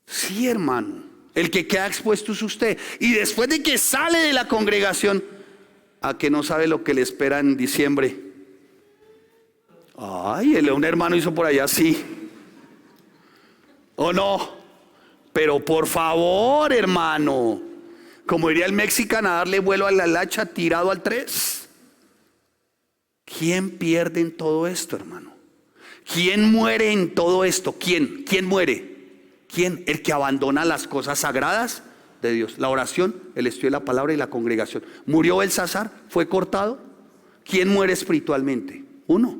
Sí, hermano. El que queda expuesto es usted. Y después de que sale de la congregación, a que no sabe lo que le espera en diciembre. Ay, un hermano hizo por allá, sí. ¿O no? Pero por favor, hermano, como diría el mexicano, a darle vuelo a la lacha tirado al 3. ¿Quién pierde en todo esto, hermano? ¿Quién muere en todo esto? ¿Quién? ¿Quién muere? ¿Quién? El que abandona las cosas sagradas de Dios. La oración, el estudio de la palabra y la congregación. ¿Murió Belsasar? ¿Fue cortado? ¿Quién muere espiritualmente? Uno.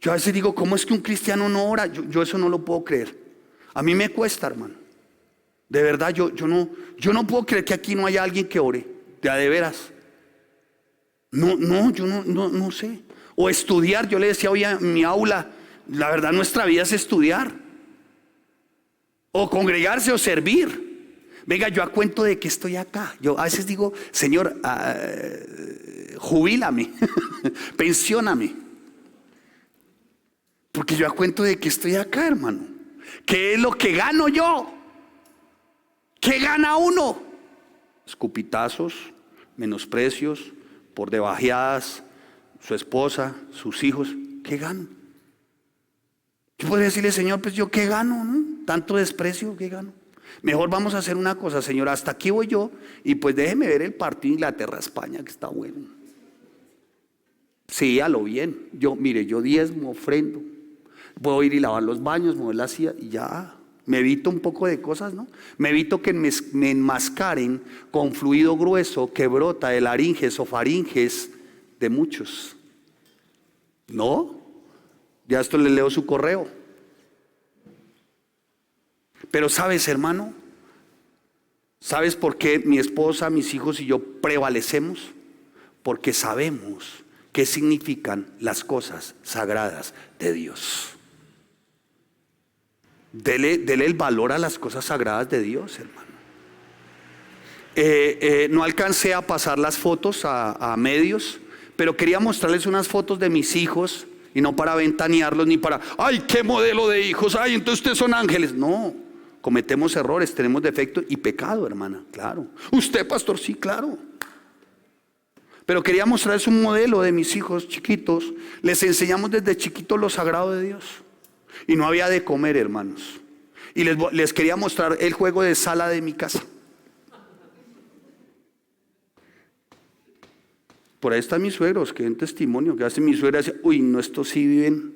Yo a veces digo, ¿cómo es que un cristiano no ora? Yo eso no lo puedo creer. A mí me cuesta, hermano. De verdad, yo no puedo creer que aquí no haya alguien que ore. De veras. Yo no sé. O estudiar, yo le decía hoy a mi aula, la verdad nuestra vida es estudiar. O congregarse o servir. Venga, yo a cuento de que estoy acá. Yo a veces digo, Señor, jubílame, pensióname. Porque yo a cuento de que estoy acá, hermano. ¿Qué es lo que gano yo? ¿Qué gana uno? Escupitazos, menosprecios, por debajeadas, su esposa, sus hijos. ¿Qué gano? Yo podría decirle, Señor, pues yo qué gano, ¿no? Tanto desprecio, ¿qué gano? Mejor vamos a hacer una cosa, Señor, hasta aquí voy yo y pues déjeme ver el partido Inglaterra-España que está bueno. Sí, a lo bien. Mire, yo diezmo, ofrendo. Puedo ir y lavar los baños, mover la silla y ya. Me evito un poco de cosas, ¿no? Me evito que me enmascaren con fluido grueso que brota de laringes o faringes de muchos. ¿No? Ya esto le leo su correo. Pero sabes, hermano, ¿sabes por qué mi esposa, mis hijos y yo prevalecemos? Porque sabemos qué significan las cosas sagradas de Dios. Dele el valor a las cosas sagradas de Dios, hermano. No alcancé a pasar las fotos a medios, pero quería mostrarles unas fotos de mis hijos. Y no para ventanearlos ni para, ay, qué modelo de hijos, ay, entonces ustedes son ángeles. No, cometemos errores, tenemos defectos y pecado, hermana, claro. Usted, pastor, sí, claro. Pero quería mostrarles un modelo de mis hijos chiquitos. Les enseñamos desde chiquitos lo sagrado de Dios. Y no había de comer, hermanos. Y les quería mostrar el juego de sala de mi casa. Por ahí están mis suegros, que den testimonio, que hace mi suegra, dice, uy, no, estos sí viven.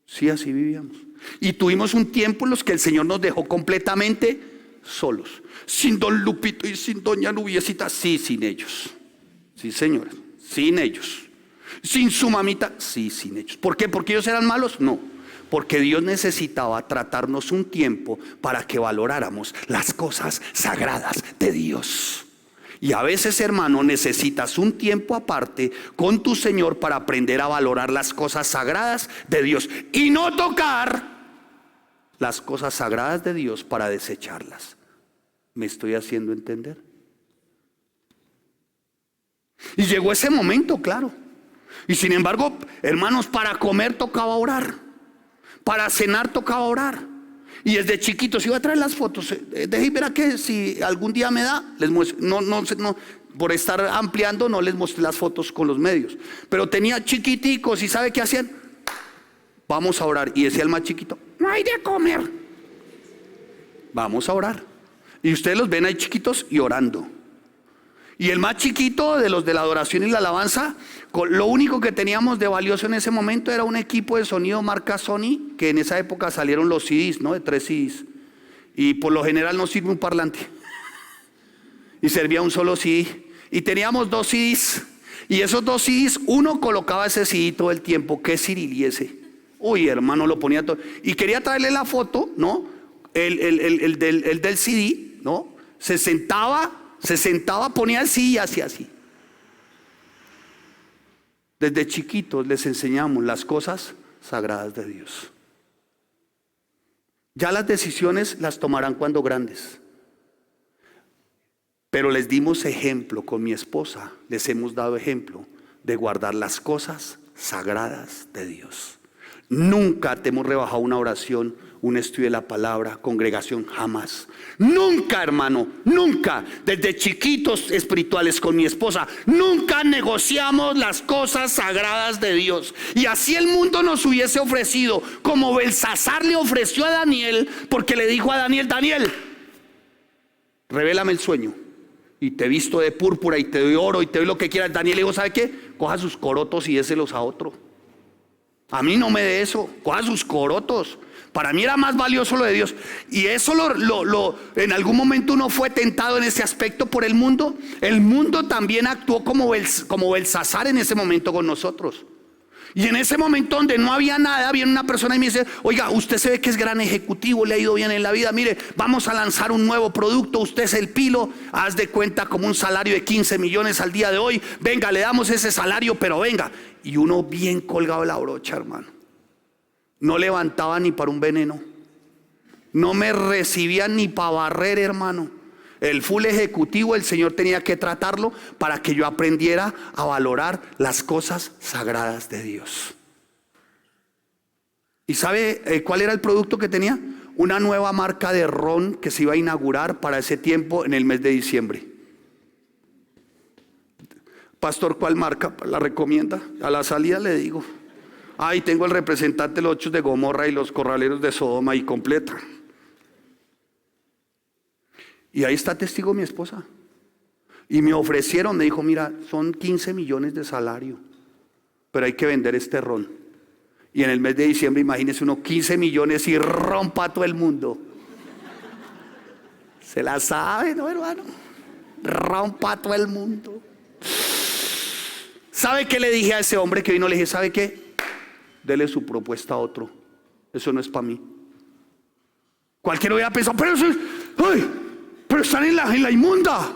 Sí, así vivíamos. Y tuvimos un tiempo en los que el Señor nos dejó completamente solos. Sin don Lupito y sin doña Nubiecita, sí, sin ellos. Sí, señores, sin ellos. Sin su mamita, sí, sin ellos. ¿Por qué? ¿Porque ellos eran malos? No. Porque Dios necesitaba tratarnos un tiempo para que valoráramos las cosas sagradas de Dios. Y a veces, hermano, necesitas un tiempo aparte con tu Señor para aprender a valorar las cosas sagradas de Dios y no tocar las cosas sagradas de Dios para desecharlas. ¿Me estoy haciendo entender? Y llegó ese momento, claro. Y sin embargo, hermanos, para comer tocaba orar, para cenar tocaba orar. Y desde chiquitos iba a traer las fotos. Déjenme ver a que si algún día me da, les muestro. No, por estar ampliando no les mostré las fotos con los medios. Pero tenía chiquiticos y ¿sabe qué hacían? Vamos a orar. Y decía el más chiquito, no hay de comer. Vamos a orar. Y ustedes los ven ahí chiquitos y orando. Y el más chiquito de los de la adoración y la alabanza, lo único que teníamos de valioso en ese momento era un equipo de sonido marca Sony, que en esa época salieron los CDs, ¿no? De 3 CDs. Y por lo general no sirve un parlante. Y servía un solo CD. Y teníamos 2 CDs. Y esos 2 CDs, uno colocaba ese CD todo el tiempo. ¿Qué ciriliese? Uy, hermano, lo ponía todo. Y quería traerle la foto, ¿no? el del CD, ¿no? Se sentaba, ponía el CD y hacía así. Desde chiquitos les enseñamos las cosas sagradas de Dios. Ya las decisiones las tomarán cuando grandes. Pero les dimos ejemplo con mi esposa, les hemos dado ejemplo de guardar las cosas sagradas de Dios. Nunca te hemos rebajado una oración, un estudio de la palabra, congregación, jamás. Nunca, hermano, nunca. Desde chiquitos espirituales con mi esposa, nunca negociamos las cosas sagradas de Dios. Y así el mundo nos hubiese ofrecido, como Belsasar le ofreció a Daniel, porque le dijo a Daniel: Daniel, revélame el sueño, y te visto de púrpura, y te doy oro, y te doy lo que quieras. Daniel le dijo: ¿sabe qué? Coja sus corotos y déselos a otro. A mí no me dé eso, coja sus corotos. Para mí era más valioso lo de Dios. Y eso en algún momento uno fue tentado en ese aspecto por el mundo. El mundo también actuó como Belsasar en ese momento con nosotros. Y en ese momento donde no había nada, viene una persona y me dice: oiga, usted se ve que es gran ejecutivo, le ha ido bien en la vida, mire, vamos a lanzar un nuevo producto, usted es el pilo, haz de cuenta como un salario de 15 millones al día de hoy, venga, le damos ese salario, pero venga. Y uno bien colgado de la brocha, hermano. No levantaba ni para un veneno, no me recibían ni para barrer, hermano. El full ejecutivo, el Señor tenía que tratarlo para que yo aprendiera a valorar las cosas sagradas de Dios. ¿Y sabe cuál era el producto que tenía? Una nueva marca de ron que se iba a inaugurar para ese tiempo en el mes de diciembre. Pastor, ¿cuál marca la recomienda? A la salida le digo: ahí tengo el representante de los 8 de Gomorra y los corraleros de Sodoma y completa. Y ahí está testigo mi esposa. Y me ofrecieron, me dijo: mira, son 15 millones de salario, pero hay que vender este ron. Y en el mes de diciembre, imagínese uno, 15 millones y rompa a todo el mundo. Se la sabe, ¿no, hermano? Rompa a todo el mundo. ¿Sabe qué le dije a ese hombre que vino? Le dije: ¿sabe qué? Dele su propuesta a otro. Eso no es para mí. Cualquiera hubiera pensado: pero eso es... ¡ay! Pero están en la inmunda.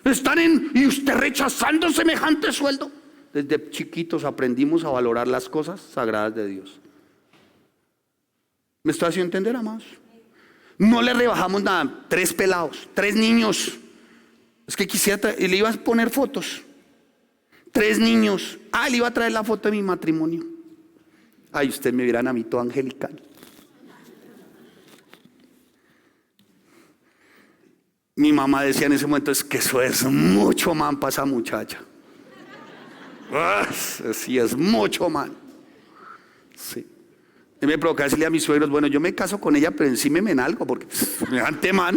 Y usted rechazando semejante sueldo. Desde chiquitos aprendimos a valorar las cosas sagradas de Dios. ¿Me estoy haciendo entender, amados? No le rebajamos nada. 3 pelados, 3 niños. Es que quisiera y le iba a poner fotos. 3 niños. Le iba a traer la foto de mi matrimonio. Ay, ustedes me vieran a mí todo angelical. Mi mamá decía en ese momento: es que eso es mucho man para esa muchacha. Sí, es mucho man. Sí. Y me provocaba decirle a mis suegros: bueno, yo me caso con ella, pero encímeme en algo, porque semejante man,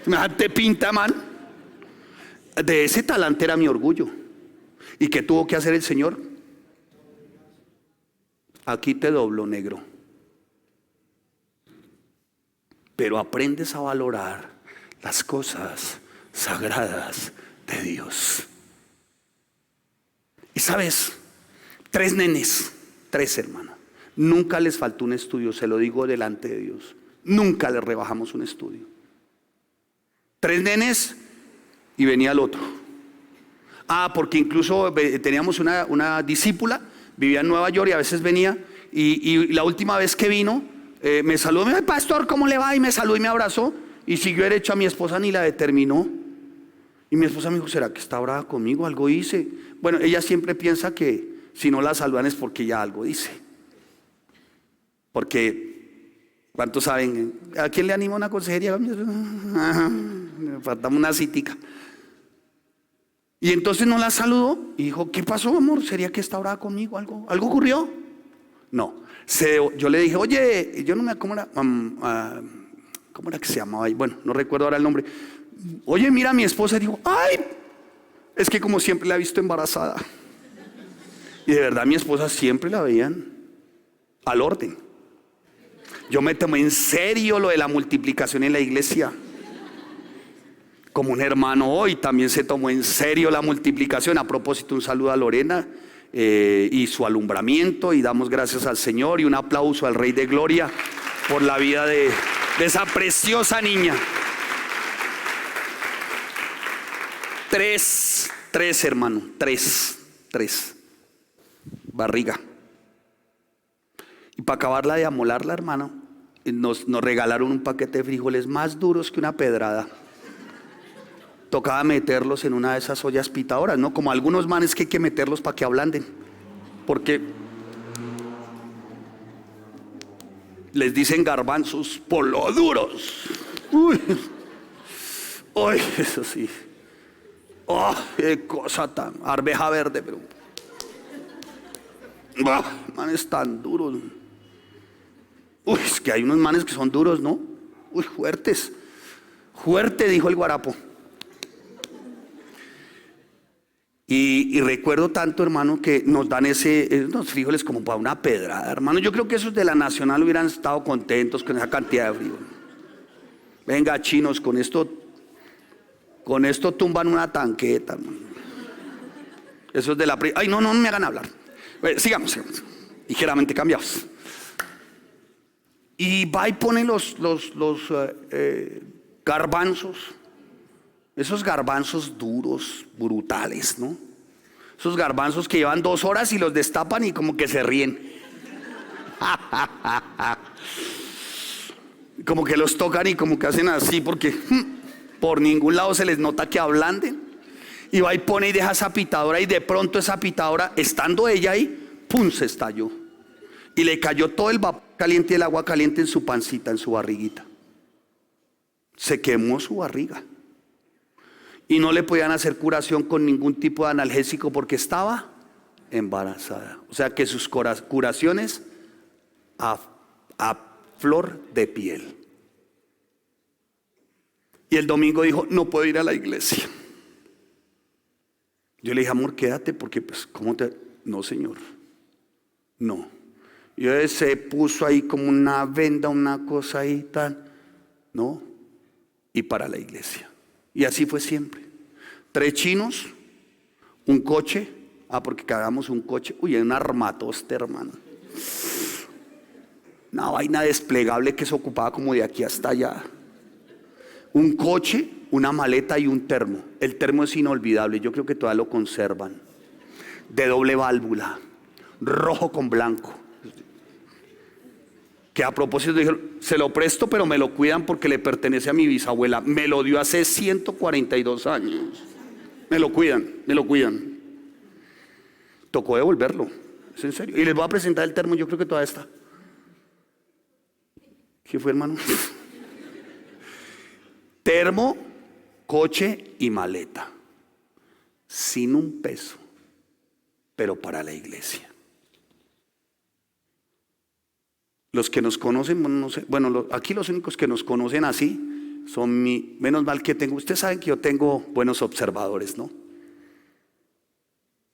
semejante pinta man. De ese talante era mi orgullo. ¿Y qué tuvo que hacer el Señor? Aquí te doblo, negro. Pero aprendes a valorar las cosas sagradas de Dios. Y sabes, 3 nenes, 3 hermanos, nunca les faltó un estudio, se lo digo delante de Dios. Nunca les rebajamos un estudio. 3 nenes y venía el otro. Porque incluso teníamos una discípula, vivía en Nueva York y a veces venía. Y la última vez que vino, me saludó, me dijo: pastor, ¿cómo le va? Y me saludó y me abrazó. Y siguió derecho. A mi esposa ni la determinó. Y mi esposa me dijo: ¿será que está brava conmigo? Algo hice. Bueno, ella siempre piensa que si no la saludan es porque ya algo dice. Porque, ¿cuántos saben? ¿A quién le anima una consejería? Me faltamos una citica. Y entonces no la saludó y dijo: ¿qué pasó, amor? ¿Sería que está brava conmigo? ¿Algo ocurrió? No. Yo le dije: oye, yo no me... ¿Cómo era que se llamaba ahí? Bueno, no recuerdo ahora el nombre. Oye, mira a mi esposa. Y dijo: ay, es que como siempre la he visto embarazada. Y de verdad mi esposa siempre la veían al orden. Yo me tomé en serio lo de la multiplicación en la iglesia. Como un hermano hoy también se tomó en serio la multiplicación. A propósito, un saludo a Lorena y su alumbramiento, y damos gracias al Señor y un aplauso al Rey de Gloria por la vida de de esa preciosa niña. Tres, hermano, tres. Barriga. Y para acabarla de amolarla, hermano, nos regalaron un paquete de frijoles más duros que una pedrada. Tocaba meterlos en una de esas ollas pitadoras, ¿no? Como algunos manes que hay que meterlos para que ablanden. Porque les dicen garbanzos por lo duros. Uy, eso sí. Oh, qué cosa tan arveja verde, pero manes tan duros. Uy, es que hay unos manes que son duros, ¿no? Uy, fuertes. Fuerte, dijo el guarapo. Y recuerdo tanto, hermano, que nos dan unos frijoles como para una pedrada, hermano. Yo creo que esos de la Nacional hubieran estado contentos con esa cantidad de frijoles. Venga, chinos, con esto tumban una tanqueta, hermano. Eso es de la... Ay, no me hagan hablar. Sigamos. Ligeramente cambiados. Y va y pone los garbanzos. Esos garbanzos duros, brutales, ¿no? Esos garbanzos que llevan 2 horas y los destapan y como que se ríen. Como que los tocan y como que hacen así porque por ningún lado se les nota que ablanden. Y va y pone y deja esa pitadora y de pronto esa pitadora, estando ella ahí, ¡pum!, se estalló. Y le cayó todo el vapor caliente y el agua caliente en su pancita, en su barriguita. Se quemó su barriga. Y no le podían hacer curación con ningún tipo de analgésico porque estaba embarazada. O sea que sus curaciones a flor de piel. Y el domingo dijo, no puedo ir a la iglesia. Yo le dije, amor, quédate porque pues, ¿cómo te...? No, señor, no. Y se puso ahí como una venda, una cosa ahí tal, ¿no? Y para la iglesia. Y así fue siempre. 3 chinos, un coche. Porque cagamos un coche. Uy, hay un armatoste, hermano. Una vaina desplegable que se ocupaba como de aquí hasta allá. Un coche, una maleta y un termo. El termo es inolvidable, yo creo que todavía lo conservan. De doble válvula, rojo con blanco. Que a propósito dijeron, se lo presto pero me lo cuidan porque le pertenece a mi bisabuela. Me lo dio hace 142 años. Me lo cuidan. Tocó devolverlo, es en serio. Y les voy a presentar el termo, yo creo que todavía está. ¿Qué fue, hermano? Termo, coche y maleta. Sin un peso, pero para la iglesia. Los que nos conocen, no sé, bueno, aquí los únicos que nos conocen así son menos mal que tengo, ustedes saben que yo tengo buenos observadores, ¿no?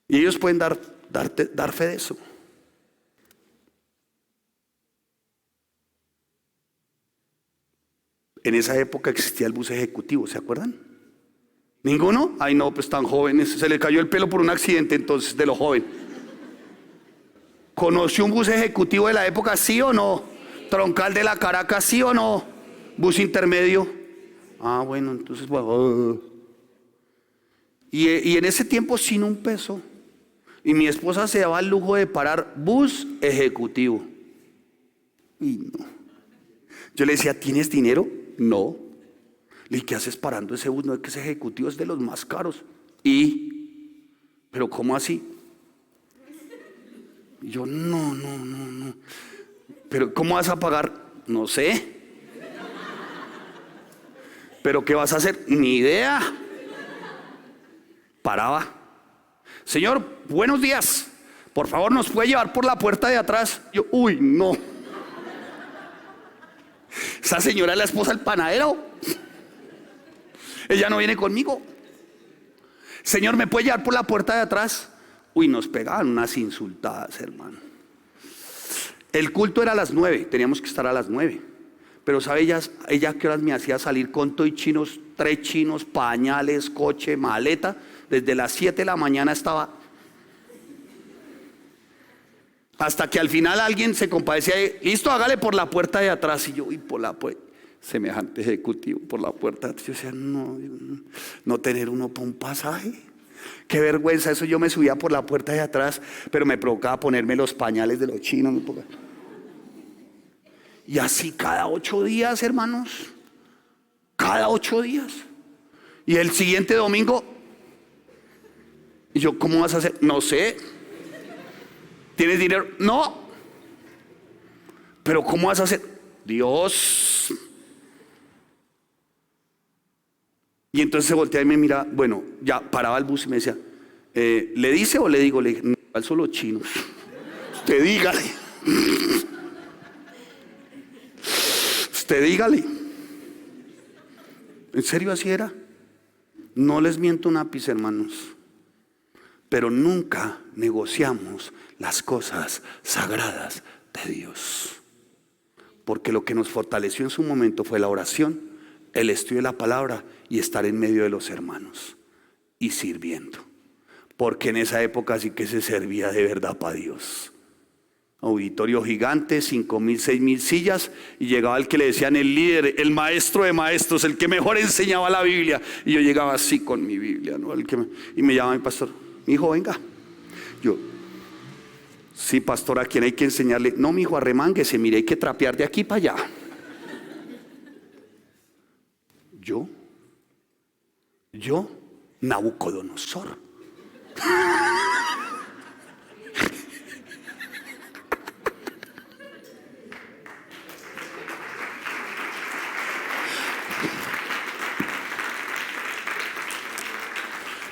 Y ellos pueden dar fe de eso. En esa época existía el bus ejecutivo, ¿se acuerdan? ¿Ninguno? Ay, no, pues tan jóvenes. Se le cayó el pelo por un accidente entonces de los jóvenes. ¿Conoció un bus ejecutivo de la época, sí o no? ¿Troncal de la Caracas, sí o no? ¿Bus intermedio? Ah, bueno, entonces, bueno. Y en ese tiempo sin un peso. Y mi esposa se daba el lujo de parar bus ejecutivo. Y no. Yo le decía, ¿tienes dinero? No. Le dije, ¿qué haces parando ese bus? No, es que ese ejecutivo es de los más caros. ¿Pero cómo así? Y yo, no. ¿Pero cómo vas a pagar? No sé. ¿Pero qué vas a hacer? Ni idea. Paraba. Señor, buenos días. Por favor, ¿nos puede llevar por la puerta de atrás? Yo, uy, no. Esa señora es la esposa del panadero. Ella no viene conmigo. Señor, ¿me puede llevar por la puerta de atrás? Uy, nos pegaban unas insultadas, hermano. El culto era a las 9, teníamos que estar a las 9. Pero ¿sabe ella qué horas me hacía salir con todo y chinos, 3 chinos, pañales, coche, maleta? Desde las 7 de la mañana estaba. Hasta que al final alguien se compadecía, listo, hágale por la puerta de atrás. Y yo, uy, por la puerta. semejante ejecutivo por la puerta. Yo decía, no tener uno para un pasaje. Qué vergüenza, eso yo me subía por la puerta de atrás, pero me provocaba ponerme los pañales de los chinos. Y así cada 8 días, hermanos. Cada 8 días. Y el siguiente domingo, y yo, ¿cómo vas a hacer? No sé. ¿Tienes dinero? No. Pero ¿cómo vas a hacer? Dios. Y entonces se voltea y me mira. Bueno, ya paraba el bus y me decía, ¿le dice o le digo? Le dije, no, al solo chinos. Usted dígale. Usted dígale. ¿En serio así era? No les miento un ápice, hermanos. Pero nunca negociamos las cosas sagradas de Dios. Porque lo que nos fortaleció en su momento fue la oración, el estudio de la palabra y estar en medio de los hermanos y sirviendo. Porque en esa época sí que se servía de verdad para Dios. Auditorio gigante, 5,000, 6,000 sillas, y llegaba el que le decían el líder, el maestro de maestros, el que mejor enseñaba la Biblia. Y yo llegaba así con mi Biblia, ¿no? Y me llamaba mi pastor, mi hijo, venga. Yo, sí, pastor, ¿a quién hay que enseñarle? No, mi hijo, arremánguese, mire, hay que trapear de aquí para allá. Yo, Nabucodonosor.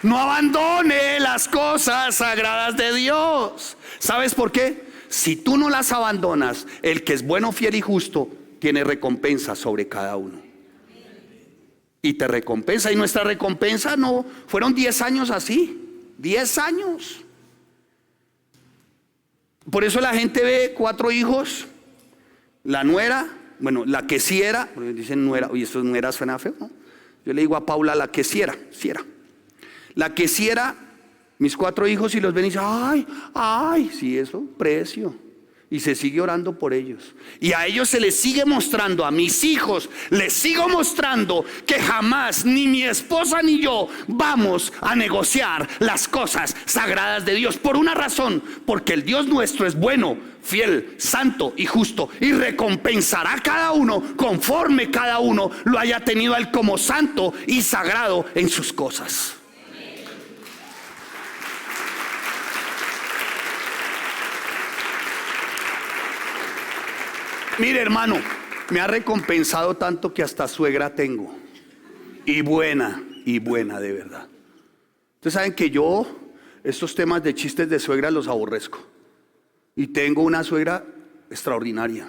No abandone las cosas sagradas de Dios. ¿Sabes por qué? Si tú no las abandonas, el que es bueno, fiel y justo tiene recompensa sobre cada uno. Y te recompensa. Y nuestra recompensa no fueron 10 años así. 10 años. Por eso la gente ve 4 hijos. La nuera, bueno, la que sí era, porque dicen nuera, oye, esto nuera suena feo, ¿no? Yo le digo a Paula, la que sí era, sí era. La que sí era, mis 4 hijos, y los ven y dicen, ay, sí, eso, precio. Y se sigue orando por ellos. Y a ellos se les sigue mostrando, a mis hijos les sigo mostrando que jamás ni mi esposa ni yo vamos a negociar las cosas sagradas de Dios. Por una razón, porque el Dios nuestro es bueno, fiel, santo y justo, y recompensará a cada uno conforme cada uno lo haya tenido a él como santo y sagrado en sus cosas. Mire, hermano, me ha recompensado tanto que hasta suegra tengo. Y buena de verdad. Ustedes saben que yo estos temas de chistes de suegra los aborrezco. Y tengo una suegra extraordinaria.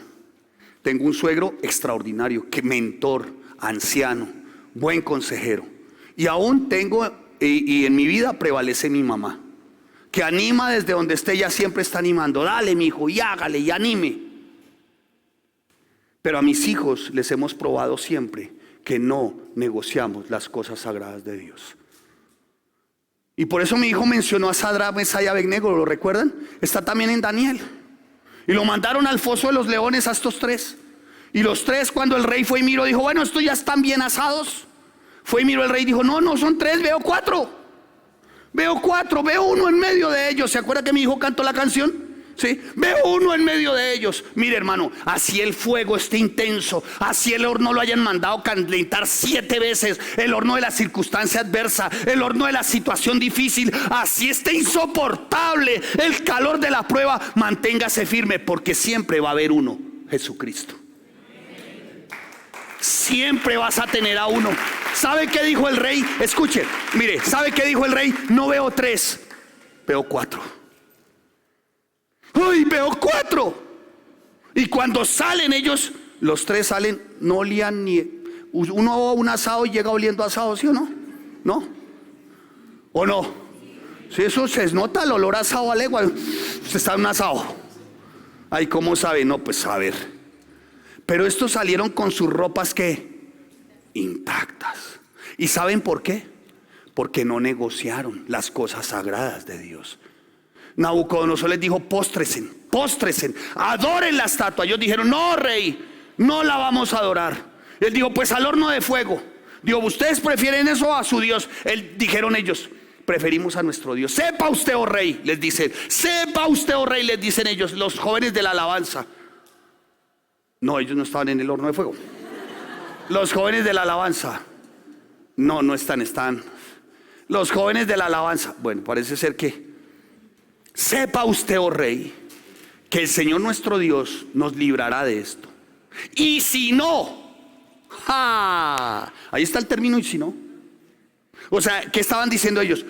Tengo un suegro extraordinario, que mentor, anciano, buen consejero. Y aún tengo, y en mi vida prevalece mi mamá, que anima desde donde esté, ella siempre está animando. Dale, mi hijo, y hágale, y anime. Pero a mis hijos les hemos probado siempre que no negociamos las cosas sagradas de Dios. Y por eso mi hijo mencionó a Sadrach, Mesach y Abednego, ¿lo recuerdan? Está también en Daniel. Y lo mandaron al foso de los leones a estos 3. Y los 3, cuando el rey fue y miró, dijo, bueno, estos ya están bien asados. Fue y miró el rey y dijo, no son 3, veo 4. Veo uno en medio de ellos. ¿Se acuerda que mi hijo cantó la canción? ¿Sí? Veo uno en medio de ellos. Mire, hermano, así el fuego esté intenso, así el horno lo hayan mandado calentar 7 veces, el horno de la circunstancia adversa, el horno de la situación difícil, así esté insoportable el calor de la prueba, manténgase firme, porque siempre va a haber uno, Jesucristo. Siempre vas a tener a uno. ¿Sabe qué dijo el rey? Escuche, mire, ¿sabe qué dijo el rey? No veo 3, veo 4. ¡Uy, veo 4! Y cuando salen ellos, los 3 salen, no olían ni... Uno va a un asado y llega oliendo asado, ¿sí o no? ¿No? ¿O no? Si eso se nota, el olor a asado a legua. Usted está en un asado. Ay, ¿cómo sabe? No, pues a ver. Pero estos salieron con sus ropas, ¿qué? Intactas. ¿Y saben por qué? Porque no negociaron las cosas sagradas de Dios. Nabucodonosor les dijo, póstresen, adoren la estatua. Ellos dijeron, no, rey, no la vamos a adorar. Él dijo, pues al horno de fuego. Dijo, ¿ustedes prefieren eso o a su Dios? Dijeron ellos, preferimos a nuestro Dios. Sepa usted, oh rey, les dicen. Sepa usted, oh rey, les dicen ellos, los jóvenes de la alabanza. No, ellos no estaban en el horno de fuego. Los jóvenes de la alabanza. No están. Los jóvenes de la alabanza. Bueno, parece ser que. Sepa usted, oh rey, que el Señor nuestro Dios nos librará de esto. Y si no, ahí está el término, y si no. O sea, ¿qué estaban diciendo ellos?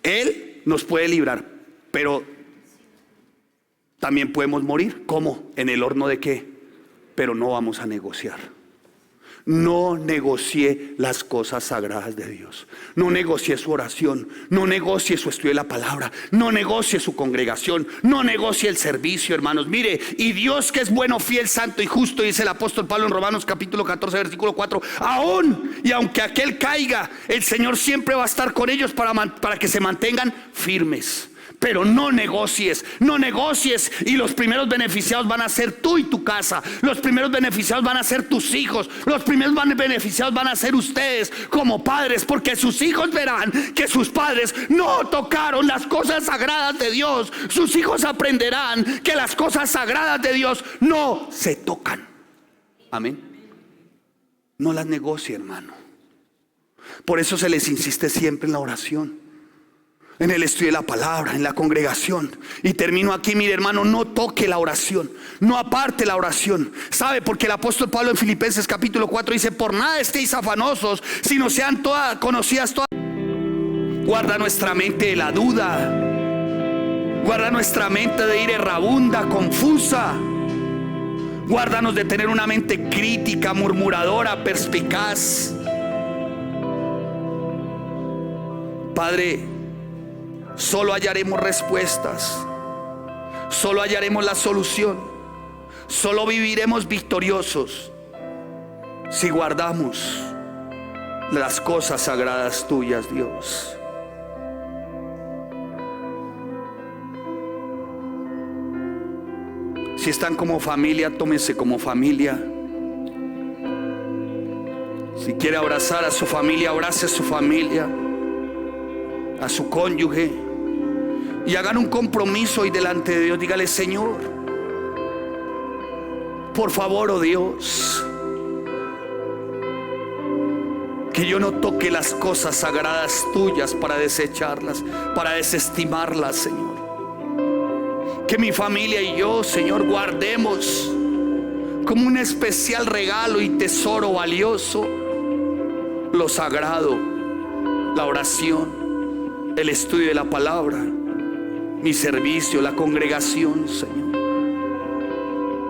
Él nos puede librar, pero también podemos morir. ¿Cómo? ¿En el horno de qué? Pero no vamos a negociar. No negocie las cosas sagradas de Dios. No negocie su oración. No negocie su estudio de la palabra. No negocie su congregación. No negocie el servicio, hermanos. Mire, y Dios que es bueno, fiel, santo y justo, dice el apóstol Pablo en Romanos capítulo 14 versículo 4, aún y aunque aquel caiga, el Señor siempre va a estar con ellos para que se mantengan firmes. Pero no negocies y los primeros beneficiados van a ser tú y tu casa. Los primeros beneficiados van a ser tus hijos. Los primeros beneficiados van a ser ustedes como padres, porque sus hijos verán que sus padres no tocaron las cosas sagradas de Dios. Sus hijos aprenderán que las cosas sagradas de Dios no se tocan. Amén. No las negocie, hermano. Por eso se les insiste siempre en la oración, en el estudio de la palabra, en la congregación. Y termino aquí, mire hermano, no toque la oración, no aparte la oración. ¿Sabe? Porque el apóstol Pablo en Filipenses capítulo 4 dice, por nada estéis afanosos, sino sean todas conocidas todas. Guarda nuestra mente de la duda. Guarda nuestra mente de ir errabunda, confusa. Guárdanos de tener una mente crítica, murmuradora, perspicaz. Padre, solo hallaremos respuestas, solo hallaremos la solución, solo viviremos victoriosos si guardamos las cosas sagradas tuyas, Dios. Si están como familia, tómense como familia. Si quiere abrazar a su familia, abrace a su familia, a su cónyuge, y hagan un compromiso y delante de Dios dígale, Señor, por favor, oh Dios, que yo no toque las cosas sagradas tuyas para desecharlas, para desestimarlas, Señor. Que mi familia y yo, Señor, guardemos como un especial regalo y tesoro valioso lo sagrado, la oración, el estudio de la palabra, mi servicio, la congregación, Señor.